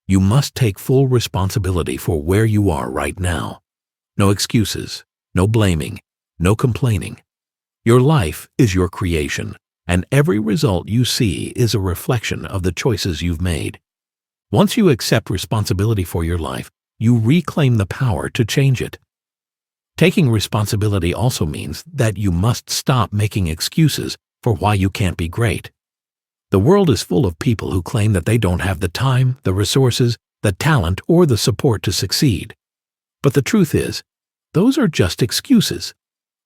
you must take full responsibility for where you are right now. No excuses, no blaming, no complaining. Your life is your creation, and every result you see is a reflection of the choices you've made. Once you accept responsibility for your life, you reclaim the power to change it. Taking responsibility also means that you must stop making excuses for why you can't be great. The world is full of people who claim that they don't have the time, the resources, the talent, or the support to succeed. But the truth is, those are just excuses.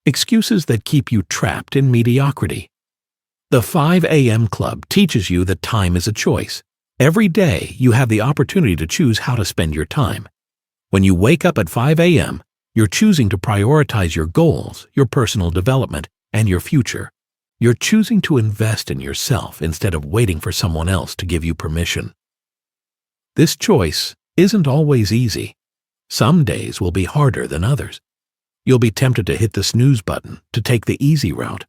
Excuses that keep you trapped in mediocrity. The 5 a.m. Club teaches you that time is a choice. Every day, you have the opportunity to choose how to spend your time. When you wake up at 5 a.m., you're choosing to prioritize your goals, your personal development, and your future. You're choosing to invest in yourself instead of waiting for someone else to give you permission. This choice isn't always easy. Some days will be harder than others. You'll be tempted to hit the snooze button, to take the easy route,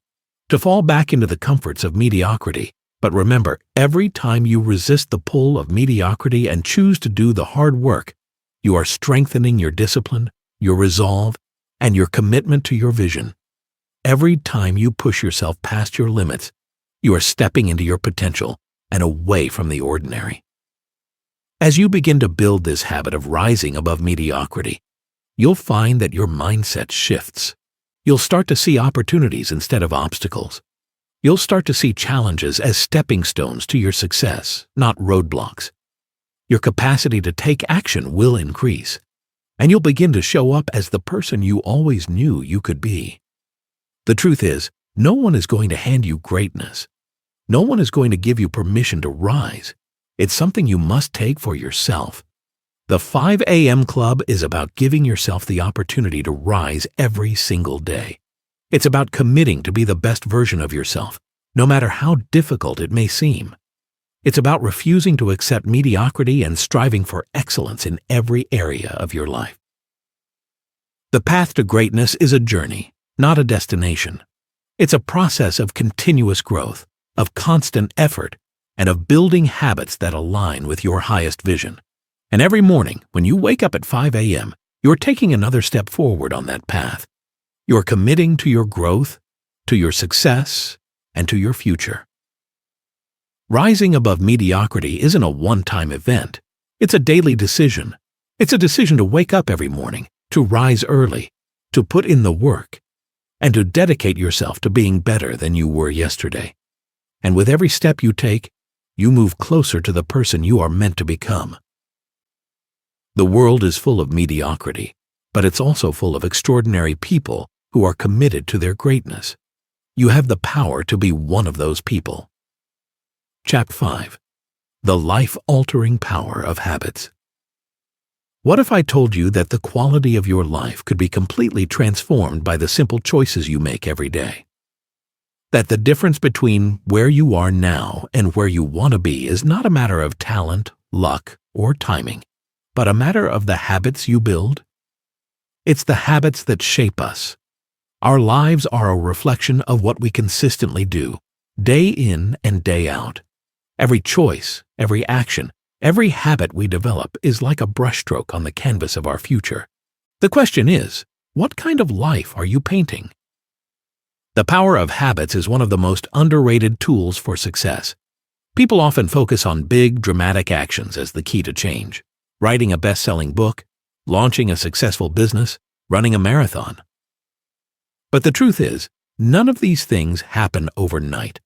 to fall back into the comforts of mediocrity. But remember, every time you resist the pull of mediocrity and choose to do the hard work, you are strengthening your discipline, your resolve, and your commitment to your vision. Every time you push yourself past your limits, you are stepping into your potential and away from the ordinary. As you begin to build this habit of rising above mediocrity, you'll find that your mindset shifts. You'll start to see opportunities instead of obstacles. You'll start to see challenges as stepping stones to your success, not roadblocks. Your capacity to take action will increase, and you'll begin to show up as the person you always knew you could be. The truth is, no one is going to hand you greatness. No one is going to give you permission to rise. It's something you must take for yourself. The 5 a.m. Club is about giving yourself the opportunity to rise every single day. It's about committing to be the best version of yourself, no matter how difficult it may seem. It's about refusing to accept mediocrity and striving for excellence in every area of your life. The path to greatness is a journey, not a destination. It's a process of continuous growth, of constant effort, and of building habits that align with your highest vision. And every morning, when you wake up at 5 a.m., you're taking another step forward on that path. You're committing to your growth, to your success, and to your future. Rising above mediocrity isn't a one-time event. It's a daily decision. It's a decision to wake up every morning, to rise early, to put in the work, and to dedicate yourself to being better than you were yesterday. And with every step you take, you move closer to the person you are meant to become. The world is full of mediocrity, but it's also full of extraordinary people who are committed to their greatness. You have the power to be one of those people. Chapter 5. The Life-Altering Power of Habits. What if I told you that the quality of your life could be completely transformed by the simple choices you make every day? That the difference between where you are now and where you want to be is not a matter of talent, luck, or timing, but a matter of the habits you build? It's the habits that shape us. Our lives are a reflection of what we consistently do, day in and day out. Every choice, every action, every habit we develop is like a brushstroke on the canvas of our future. The question is, what kind of life are you painting? The power of habits is one of the most underrated tools for success. People often focus on big, dramatic actions as the key to change. Writing a best-selling book, launching a successful business, running a marathon. But the truth is, none of these things happen overnight.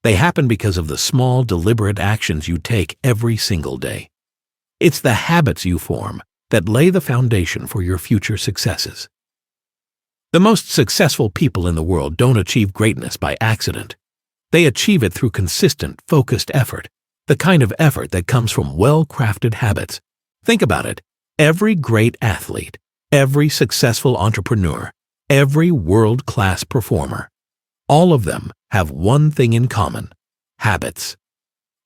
They happen because of the small, deliberate actions you take every single day. It's the habits you form that lay the foundation for your future successes. The most successful people in the world don't achieve greatness by accident. They achieve it through consistent, focused effort, the kind of effort that comes from well-crafted habits. Think about it. Every great athlete, every successful entrepreneur, every world-class performer, all of them have one thing in common: habits.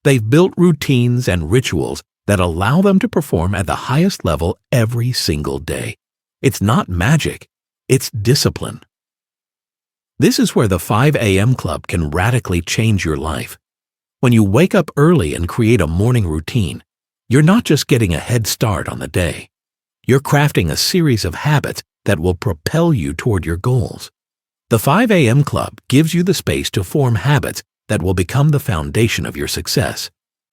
They've built routines and rituals that allow them to perform at the highest level every single day. It's not magic, it's discipline. This is where the 5 a.m. Club can radically change your life. When you wake up early and create a morning routine, you're not just getting a head start on the day. You're crafting a series of habits that will propel you toward your goals. The 5 a.m. Club gives you the space to form habits that will become the foundation of your success.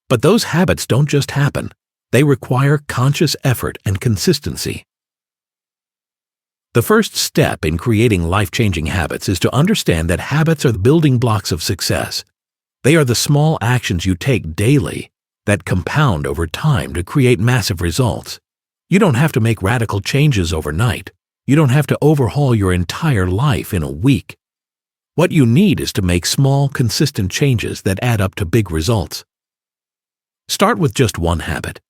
But those habits don't just happen. They require conscious effort and consistency. The first step in creating life-changing habits is to understand that habits are the building blocks of success. They are the small actions you take daily that compound over time to create massive results. You don't have to make radical changes overnight. You don't have to overhaul your entire life in a week. What you need is to make small, consistent changes that add up to big results. Start with just one habit.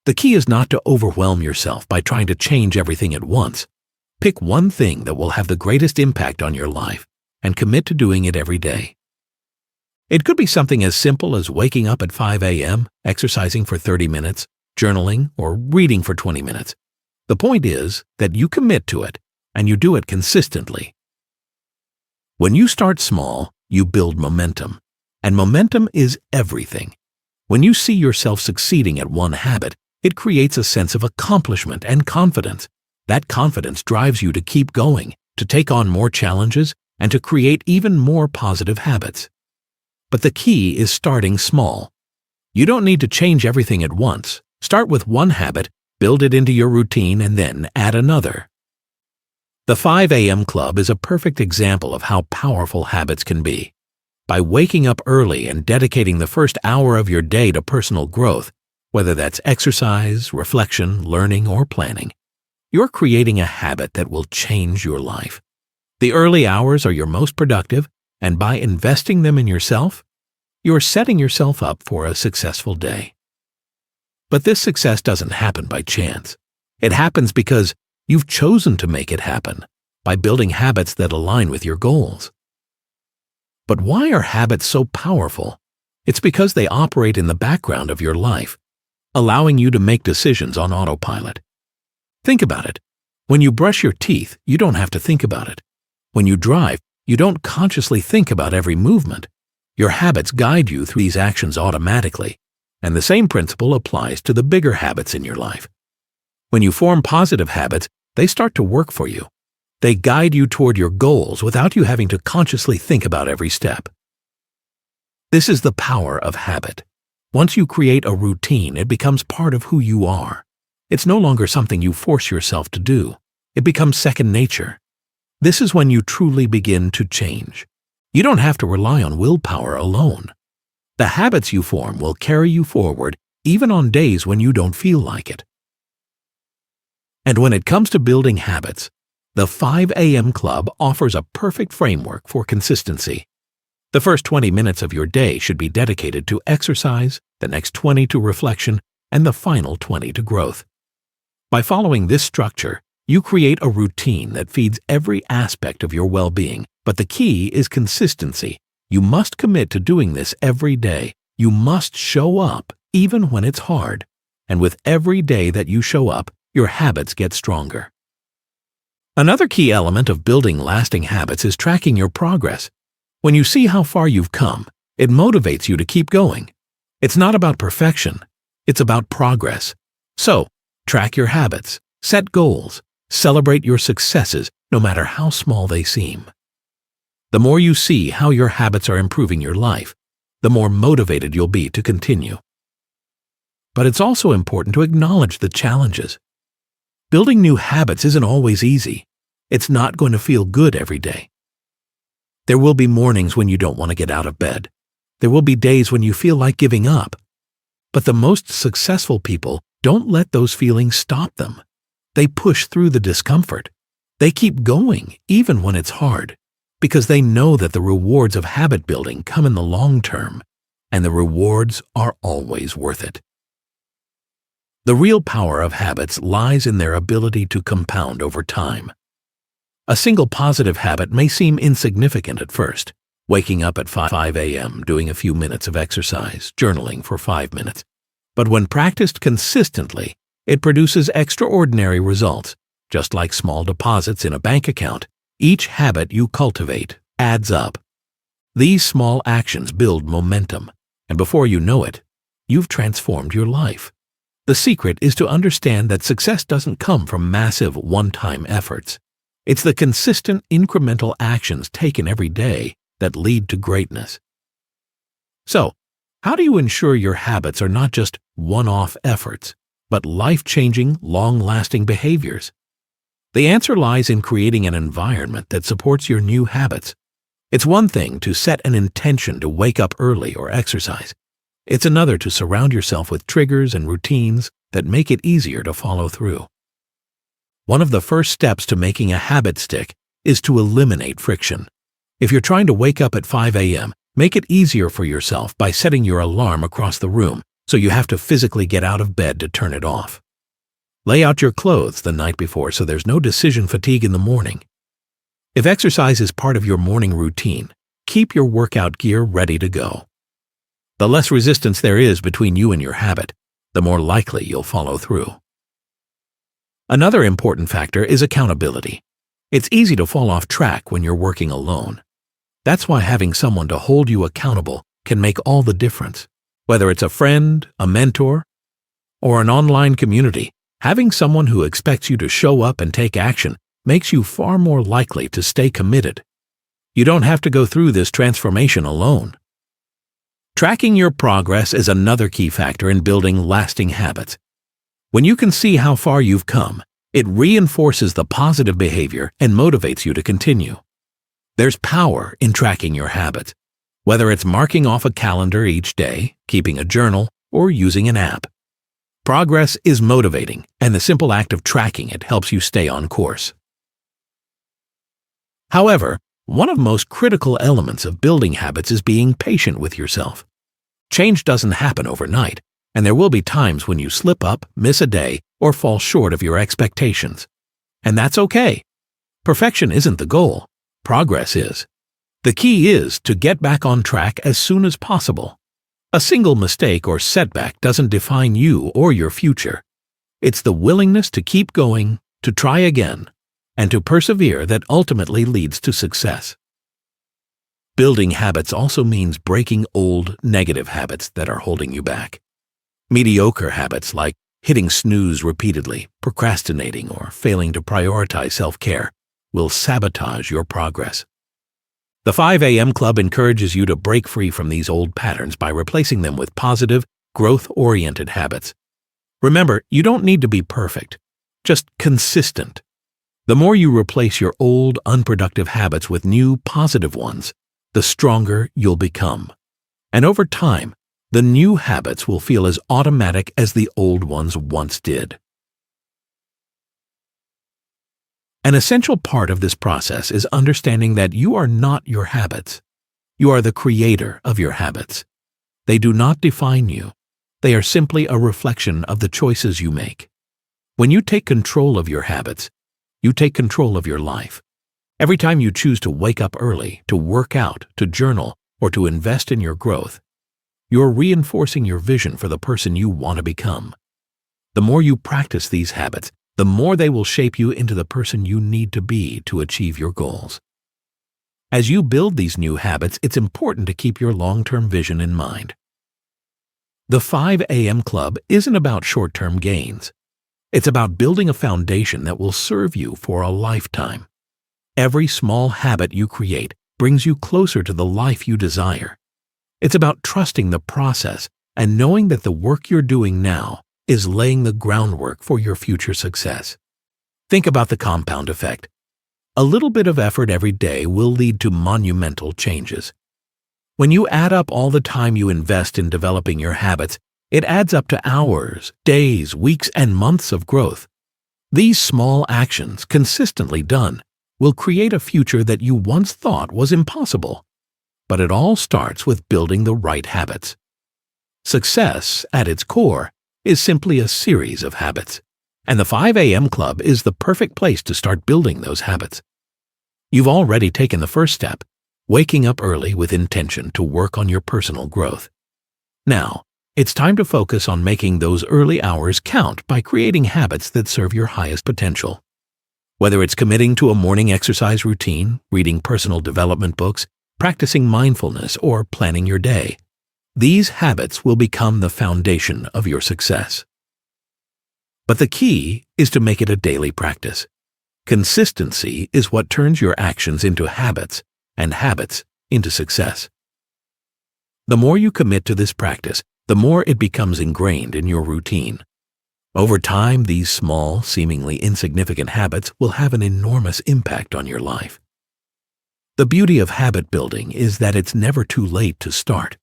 The key is not to overwhelm yourself by trying to change everything at once. Pick one thing that will have the greatest impact on your life and commit to doing it every day. It could be something as simple as waking up at 5 a.m., exercising for 30 minutes, journaling, or reading for 20 minutes. The point is that you commit to it and you do it consistently. When you start small, you build momentum, and momentum is everything. When you see yourself succeeding at one habit, it creates a sense of accomplishment and confidence. That confidence drives you to keep going, to take on more challenges, and to create even more positive habits. But the key is starting small. You don't need to change everything at once. Start with one habit, build it into your routine, and then add another. The 5 a.m. Club is a perfect example of how powerful habits can be. By waking up early and dedicating the first hour of your day to personal growth, whether that's exercise, reflection, learning, or planning, you're creating a habit that will change your life. The early hours are your most productive, and by investing them in yourself, you're setting yourself up for a successful day. But this success doesn't happen by chance. It happens because you've chosen to make it happen by building habits that align with your goals. But why are habits so powerful? It's because they operate in the background of your life, allowing you to make decisions on autopilot. Think about it. When you brush your teeth, you don't have to think about it. When you drive, you don't consciously think about every movement. Your habits guide you through these actions automatically, and the same principle applies to the bigger habits in your life. When you form positive habits, they start to work for you. They guide you toward your goals without you having to consciously think about every step. This is the power of habit. Once you create a routine, it becomes part of who you are. It's no longer something you force yourself to do. It becomes second nature. This is when you truly begin to change. You don't have to rely on willpower alone. The habits you form will carry you forward even on days when you don't feel like it. And when it comes to building habits, the 5 a.m. Club offers a perfect framework for consistency. The first 20 minutes of your day should be dedicated to exercise, the next 20 to reflection, and the final 20 to growth. By following this structure, you create a routine that feeds every aspect of your well-being, but the key is consistency. You must commit to doing this every day. You must show up even when it's hard. And with every day that you show up, your habits get stronger. Another key element of building lasting habits is tracking your progress. When you see how far you've come, it motivates you to keep going. It's not about perfection, it's about progress. So, track your habits, set goals, celebrate your successes, no matter how small they seem. The more you see how your habits are improving your life, the more motivated you'll be to continue. But it's also important to acknowledge the challenges. Building new habits isn't always easy. It's not going to feel good every day. There will be mornings when you don't want to get out of bed. There will be days when you feel like giving up. But the most successful people don't let those feelings stop them. They push through the discomfort. They keep going even when it's hard, because they know that the rewards of habit building come in the long term, and the rewards are always worth it. The real power of habits lies in their ability to compound over time. A single positive habit may seem insignificant at first, waking up at 5 a.m., doing a few minutes of exercise, journaling for 5 minutes. But when practiced consistently, it produces extraordinary results. Just like small deposits in a bank account, each habit you cultivate adds up. These small actions build momentum, and before you know it, you've transformed your life. The secret is to understand that success doesn't come from massive one-time efforts. It's the consistent incremental actions taken every day that lead to greatness. So, how do you ensure your habits are not just one-off efforts, but life-changing, long-lasting behaviors? The answer lies in creating an environment that supports your new habits. It's one thing to set an intention to wake up early or exercise. It's another to surround yourself with triggers and routines that make it easier to follow through. One of the first steps to making a habit stick is to eliminate friction. If you're trying to wake up at 5 a.m., make it easier for yourself by setting your alarm across the room so you have to physically get out of bed to turn it off. Lay out your clothes the night before so there's no decision fatigue in the morning. If exercise is part of your morning routine, keep your workout gear ready to go. The less resistance there is between you and your habit, the more likely you'll follow through. Another important factor is accountability. It's easy to fall off track when you're working alone. That's why having someone to hold you accountable can make all the difference. Whether it's a friend, a mentor, or an online community, having someone who expects you to show up and take action makes you far more likely to stay committed. You don't have to go through this transformation alone. Tracking your progress is another key factor in building lasting habits. When you can see how far you've come, it reinforces the positive behavior and motivates you to continue. There's power in tracking your habits, whether it's marking off a calendar each day, keeping a journal, or using an app. Progress is motivating, and the simple act of tracking it helps you stay on course. However, one of the most critical elements of building habits is being patient with yourself. Change doesn't happen overnight, and there will be times when you slip up, miss a day, or fall short of your expectations. And that's okay. Perfection isn't the goal. Progress is. The key is to get back on track as soon as possible. A single mistake or setback doesn't define you or your future. It's the willingness to keep going, to try again, and to persevere that ultimately leads to success. Building habits also means breaking old, negative habits that are holding you back. Mediocre habits like hitting snooze repeatedly, procrastinating, or failing to prioritize self-care will sabotage your progress. The 5 a.m. Club encourages you to break free from these old patterns by replacing them with positive, growth-oriented habits. Remember, you don't need to be perfect, just consistent. The more you replace your old, unproductive habits with new, positive ones, the stronger you'll become. And over time, the new habits will feel as automatic as the old ones once did. An essential part of this process is understanding that you are not your habits. You are the creator of your habits. They do not define you. They are simply a reflection of the choices you make. When you take control of your habits, you take control of your life. Every time you choose to wake up early, to work out, to journal, or to invest in your growth, you're reinforcing your vision for the person you want to become. The more you practice these habits, the more they will shape you into the person you need to be to achieve your goals. As you build these new habits, it's important to keep your long-term vision in mind. The 5 a.m. Club isn't about short-term gains. It's about building a foundation that will serve you for a lifetime. Every small habit you create brings you closer to the life you desire. It's about trusting the process and knowing that the work you're doing now is laying the groundwork for your future success. Think about the compound effect. A little bit of effort every day will lead to monumental changes. When you add up all the time you invest in developing your habits, it adds up to hours, days, weeks, and months of growth. These small actions, consistently done, will create a future that you once thought was impossible. But it all starts with building the right habits. Success, at its core, is simply a series of habits, and the 5 a.m. Club is the perfect place to start building those habits. You've already taken the first step, waking up early with intention to work on your personal growth. Now, it's time to focus on making those early hours count by creating habits that serve your highest potential. Whether it's committing to a morning exercise routine, reading personal development books, practicing mindfulness, or planning your day, these habits will become the foundation of your success. But the key is to make it a daily practice. Consistency is what turns your actions into habits and habits into success. The more you commit to this practice, the more it becomes ingrained in your routine. Over time, these small, seemingly insignificant habits will have an enormous impact on your life. The beauty of habit building is that it's never too late to start.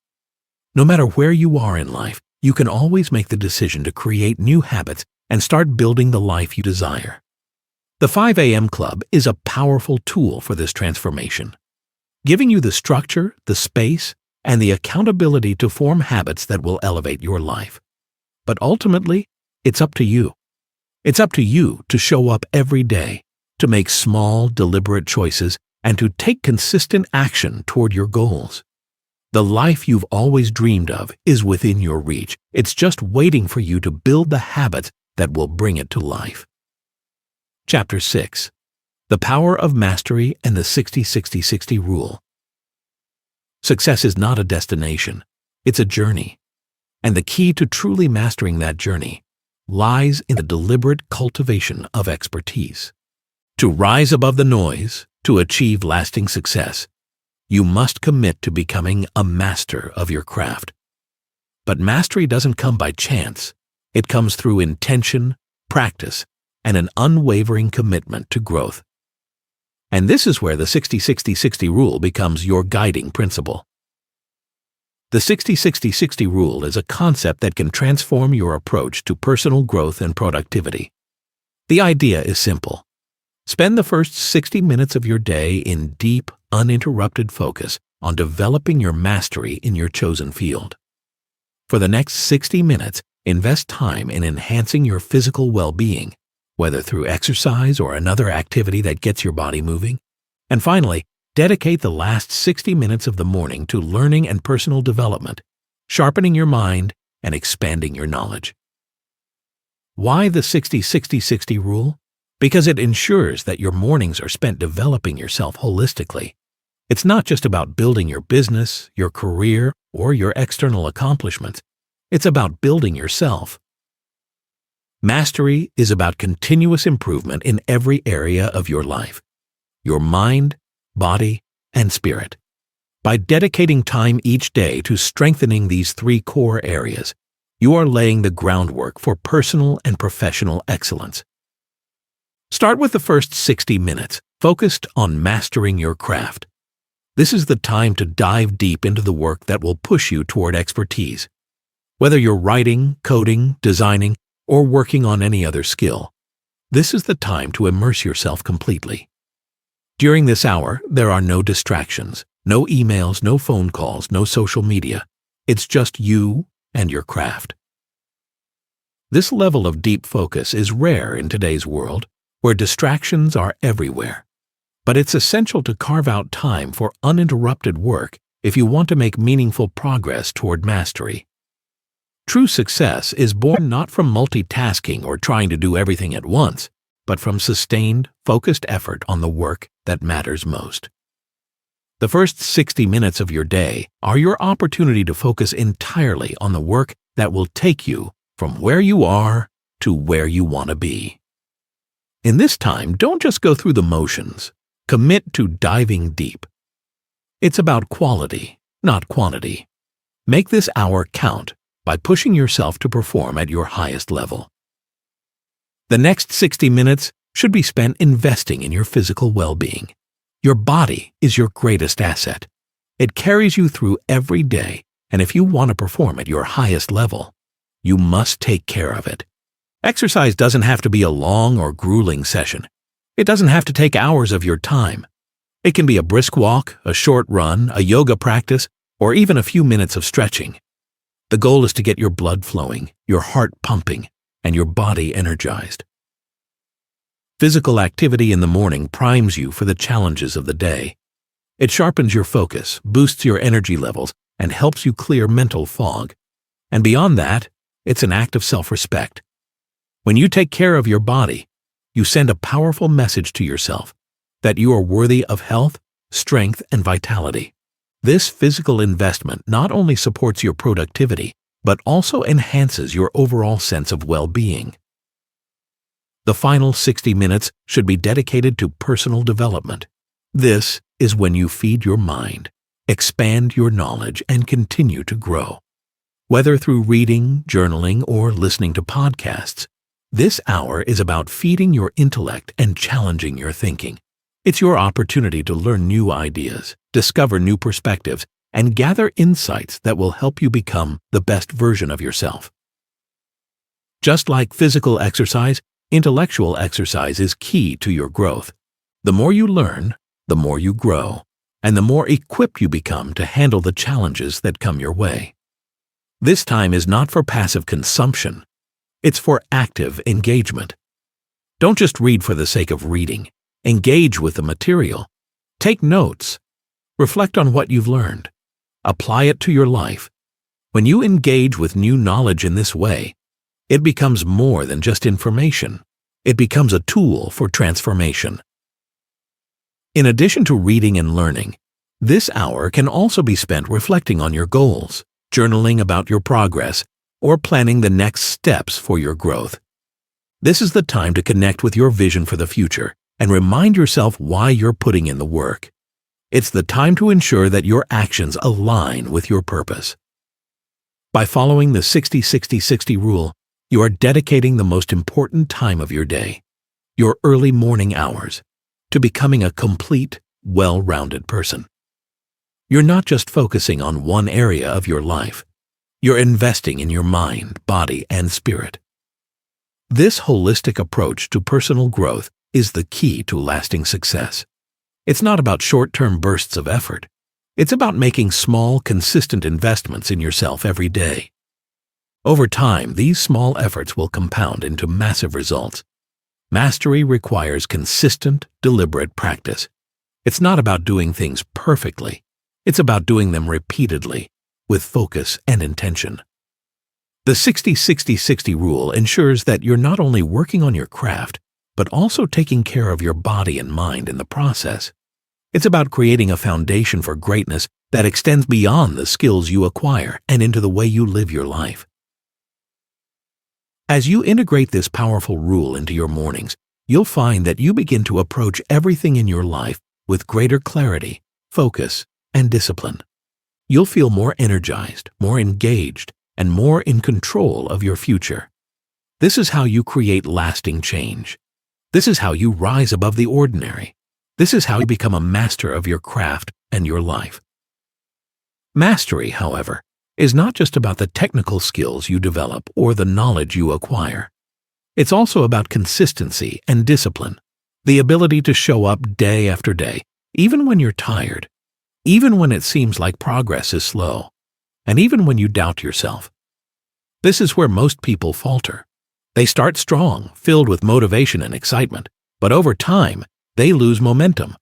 No matter where you are in life, you can always make the decision to create new habits and start building the life you desire. The 5 a.m. Club is a powerful tool for this transformation, giving you the structure, the space, and the accountability to form habits that will elevate your life. But ultimately, it's up to you. It's up to you to show up every day, to make small, deliberate choices, and to take consistent action toward your goals. The life you've always dreamed of is within your reach. It's just waiting for you to build the habits that will bring it to life. Chapter 6. The Power of Mastery and the 60-60-60 Rule. Success is not a destination, it's a journey. And the key to truly mastering that journey lies in the deliberate cultivation of expertise. To rise above the noise, to achieve lasting success, you must commit to becoming a master of your craft. But mastery doesn't come by chance. It comes through intention, practice, and an unwavering commitment to growth. And this is where the 60-60-60 rule becomes your guiding principle. The 60-60-60 rule is a concept that can transform your approach to personal growth and productivity. The idea is simple. Spend the first 60 minutes of your day in deep, uninterrupted focus on developing your mastery in your chosen field. For the next 60 minutes, invest time in enhancing your physical well-being, whether through exercise or another activity that gets your body moving. And finally, dedicate the last 60 minutes of the morning to learning and personal development, sharpening your mind and expanding your knowledge. Why the 60-60-60 rule? Because it ensures that your mornings are spent developing yourself holistically. It's not just about building your business, your career, or your external accomplishments. It's about building yourself. Mastery is about continuous improvement in every area of your life, your mind, body, and spirit. By dedicating time each day to strengthening these three core areas, You are laying the groundwork for personal and professional excellence. Start with the first 60 minutes, focused on mastering your craft. This is the time to dive deep into the work that will push you toward expertise. Whether you're writing, coding, designing, or working on any other skill, this is the time to immerse yourself completely. During this hour, there are no distractions, no emails, no phone calls, no social media. It's just you and your craft. This level of deep focus is rare in today's world, where distractions are everywhere. But it's essential to carve out time for uninterrupted work if you want to make meaningful progress toward mastery. True success is born not from multitasking or trying to do everything at once, but from sustained, focused effort on the work that matters most. The first 60 minutes of your day are your opportunity to focus entirely on the work that will take you from where you are to where you want to be. In this time, don't just go through the motions. Commit to diving deep. It's about quality, not quantity. Make this hour count by pushing yourself to perform at your highest level. The next 60 minutes should be spent investing in your physical well-being. Your body is your greatest asset. It carries you through every day, and if you want to perform at your highest level, you must take care of it. Exercise doesn't have to be a long or grueling session. It doesn't have to take hours of your time. It can be a brisk walk, a short run, a yoga practice, or even a few minutes of stretching. The goal is to get your blood flowing, your heart pumping, and your body energized. Physical activity in the morning primes you for the challenges of the day. It sharpens your focus, boosts your energy levels, and helps you clear mental fog. And beyond that, it's an act of self-respect. When you take care of your body, you send a powerful message to yourself that you are worthy of health, strength, and vitality. This physical investment not only supports your productivity, but also enhances your overall sense of well-being. The final 60 minutes should be dedicated to personal development. This is when you feed your mind, expand your knowledge, and continue to grow. Whether through reading, journaling, or listening to podcasts, this hour is about feeding your intellect and challenging your thinking. It's your opportunity to learn new ideas, discover new perspectives, and gather insights that will help you become the best version of yourself. Just like physical exercise, intellectual exercise is key to your growth. The more you learn, the more you grow, and the more equipped you become to handle the challenges that come your way. This time is not for passive consumption. It's for active engagement. Don't just read for the sake of reading. Engage with the material. Take notes. Reflect on what you've learned. Apply it to your life. When you engage with new knowledge in this way, it becomes more than just information. It becomes a tool for transformation. In addition to reading and learning, this hour can also be spent reflecting on your goals, journaling about your progress, or planning the next steps for your growth. This is the time to connect with your vision for the future and remind yourself why you're putting in the work. It's the time to ensure that your actions align with your purpose. By following the 60-60-60 rule, you are dedicating the most important time of your day, your early morning hours, to becoming a complete, well-rounded person. You're not just focusing on one area of your life. You're investing in your mind, body, and spirit. This holistic approach to personal growth is the key to lasting success. It's not about short-term bursts of effort. It's about making small, consistent investments in yourself every day. Over time, these small efforts will compound into massive results. Mastery requires consistent, deliberate practice. It's not about doing things perfectly. It's about doing them repeatedly, with focus and intention. The 60-60-60 rule ensures that you're not only working on your craft, but also taking care of your body and mind in the process. It's about creating a foundation for greatness that extends beyond the skills you acquire and into the way you live your life. As you integrate this powerful rule into your mornings, you'll find that you begin to approach everything in your life with greater clarity, focus, and discipline. You'll feel more energized, more engaged, and more in control of your future. This is how you create lasting change. This is how you rise above the ordinary. This is how you become a master of your craft and your life. Mastery, however, is not just about the technical skills you develop or the knowledge you acquire. It's also about consistency and discipline, the ability to show up day after day, even when you're tired, even when it seems like progress is slow, and even when you doubt yourself. This is where most people falter. They start strong, filled with motivation and excitement, but over time, they lose momentum.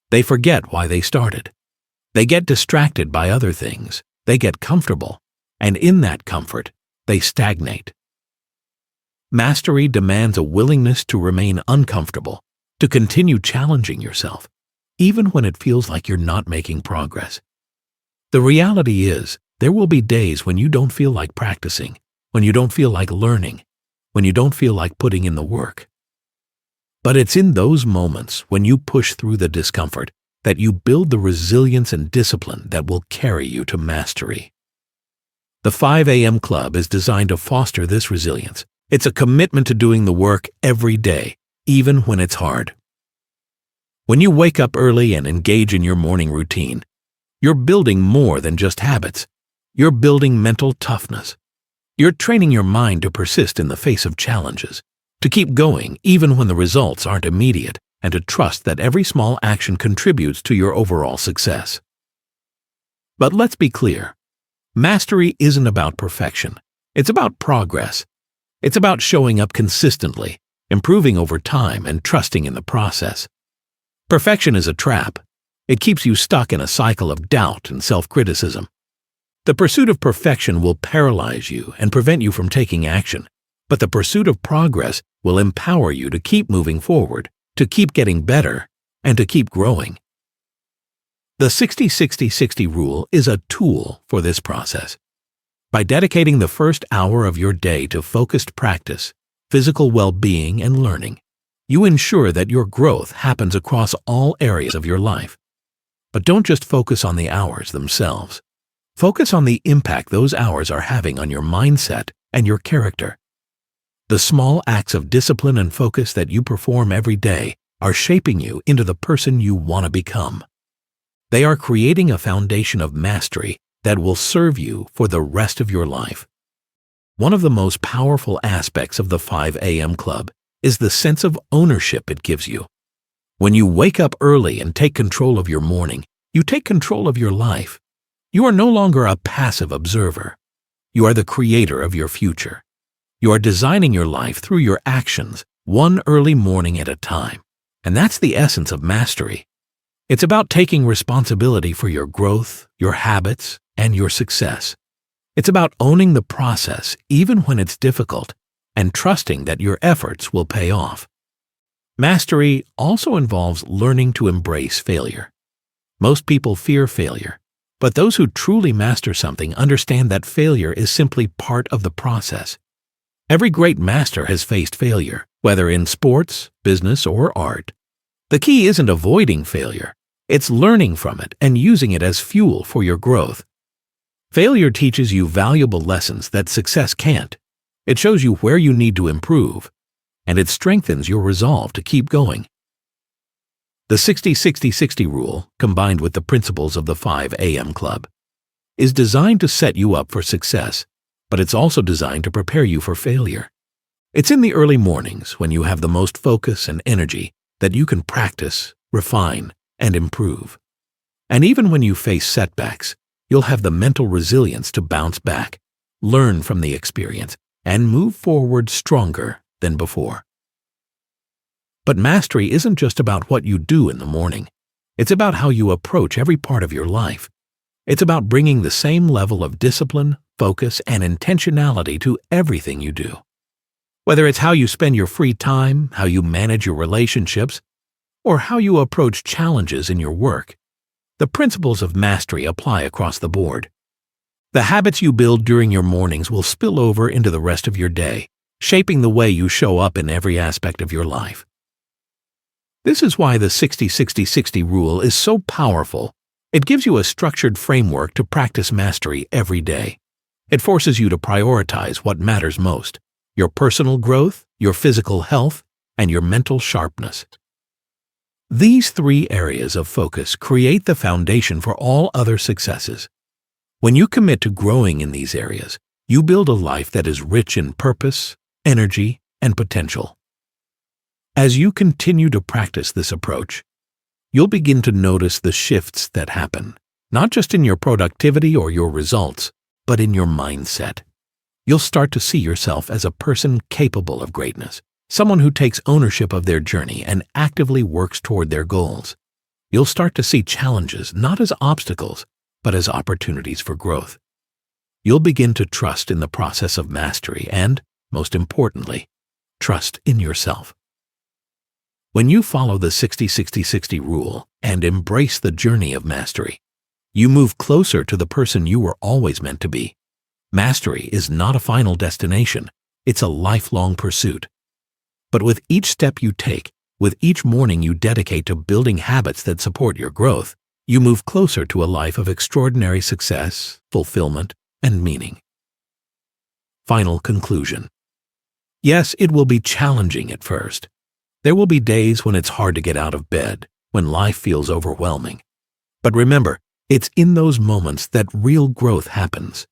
They forget why they started. They get distracted by other things. They get comfortable, and in that comfort, they stagnate. Mastery demands a willingness to remain uncomfortable, to continue challenging yourself, even when it feels like you're not making progress. The reality is, there will be days when you don't feel like practicing, when you don't feel like learning, when you don't feel like putting in the work. But it's in those moments when you push through the discomfort that you build the resilience and discipline that will carry you to mastery. The 5 a.m. Club is designed to foster this resilience. It's a commitment to doing the work every day, even when it's hard. When you wake up early and engage in your morning routine, you're building more than just habits. You're building mental toughness. You're training your mind to persist in the face of challenges, to keep going even when the results aren't immediate, and to trust that every small action contributes to your overall success. But let's be clear. Mastery isn't about perfection. It's about progress. It's about showing up consistently, improving over time, and trusting in the process. Perfection is a trap. It keeps you stuck in a cycle of doubt and self-criticism. The pursuit of perfection will paralyze you and prevent you from taking action, but the pursuit of progress will empower you to keep moving forward, to keep getting better, and to keep growing. The 60-60-60 rule is a tool for this process. By dedicating the first hour of your day to focused practice, physical well-being, and learning, you ensure that your growth happens across all areas of your life. But don't just focus on the hours themselves. Focus on the impact those hours are having on your mindset and your character. The small acts of discipline and focus that you perform every day are shaping you into the person you want to become. They are creating a foundation of mastery that will serve you for the rest of your life. One of the most powerful aspects of the 5 a.m. Club is the sense of ownership it gives you. When you wake up early and take control of your morning, you take control of your life. You are no longer a passive observer. You are the creator of your future. You are designing your life through your actions, one early morning at a time. And that's the essence of mastery. It's about taking responsibility for your growth, your habits, and your success. It's about owning the process even when it's difficult and trusting that your efforts will pay off. Mastery also involves learning to embrace failure. Most people fear failure, but those who truly master something understand that failure is simply part of the process. Every great master has faced failure, whether in sports, business, or art. The key isn't avoiding failure. It's learning from it and using it as fuel for your growth. Failure teaches you valuable lessons that success can't. It shows you where you need to improve, and it strengthens your resolve to keep going. The 60-60-60 rule, combined with the principles of the 5 a.m. Club, is designed to set you up for success, but it's also designed to prepare you for failure. It's in the early mornings when you have the most focus and energy that you can practice, refine, and improve. And even when you face setbacks, you'll have the mental resilience to bounce back, learn from the experience, and move forward stronger than before. But mastery isn't just about what you do in the morning. It's about how you approach every part of your life. It's about bringing the same level of discipline, focus, and intentionality to everything you do. Whether it's how you spend your free time, how you manage your relationships, or how you approach challenges in your work, the principles of mastery apply across the board. The habits you build during your mornings will spill over into the rest of your day, shaping the way you show up in every aspect of your life. This is why the 60-60-60 rule is so powerful. It gives you a structured framework to practice mastery every day. It forces you to prioritize what matters most: your personal growth, your physical health, and your mental sharpness. These three areas of focus create the foundation for all other successes. When you commit to growing in these areas, you build a life that is rich in purpose, energy, and potential. As you continue to practice this approach, you'll begin to notice the shifts that happen, not just in your productivity or your results, but in your mindset. You'll start to see yourself as a person capable of greatness, someone who takes ownership of their journey and actively works toward their goals. You'll start to see challenges not as obstacles, but as opportunities for growth. You'll begin to trust in the process of mastery and, most importantly, trust in yourself. When you follow the 60-60-60 rule and embrace the journey of mastery, you move closer to the person you were always meant to be. Mastery is not a final destination, it's a lifelong pursuit. But with each step you take, with each morning you dedicate to building habits that support your growth, you move closer to a life of extraordinary success, fulfillment, and meaning. Final conclusion. Yes, it will be challenging at first. There will be days when it's hard to get out of bed, when life feels overwhelming. But remember, it's in those moments that real growth happens.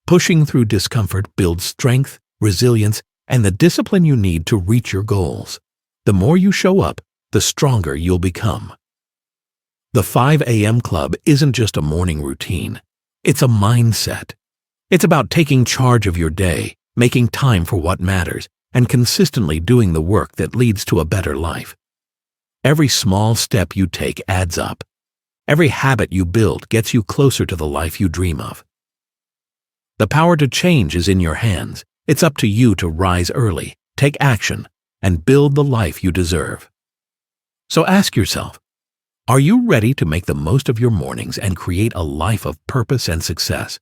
Pushing through discomfort builds strength, resilience, and the discipline you need to reach your goals. The more you show up, the stronger you'll become. The 5 a.m. Club isn't just a morning routine. It's a mindset. It's about taking charge of your day, making time for what matters, and consistently doing the work that leads to a better life. Every small step you take adds up. Every habit you build gets you closer to the life you dream of. The power to change is in your hands. It's up to you to rise early, take action, and build the life you deserve. So ask yourself, are you ready to make the most of your mornings and create a life of purpose and success?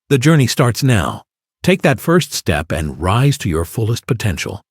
The journey starts now. Take that first step and rise to your fullest potential.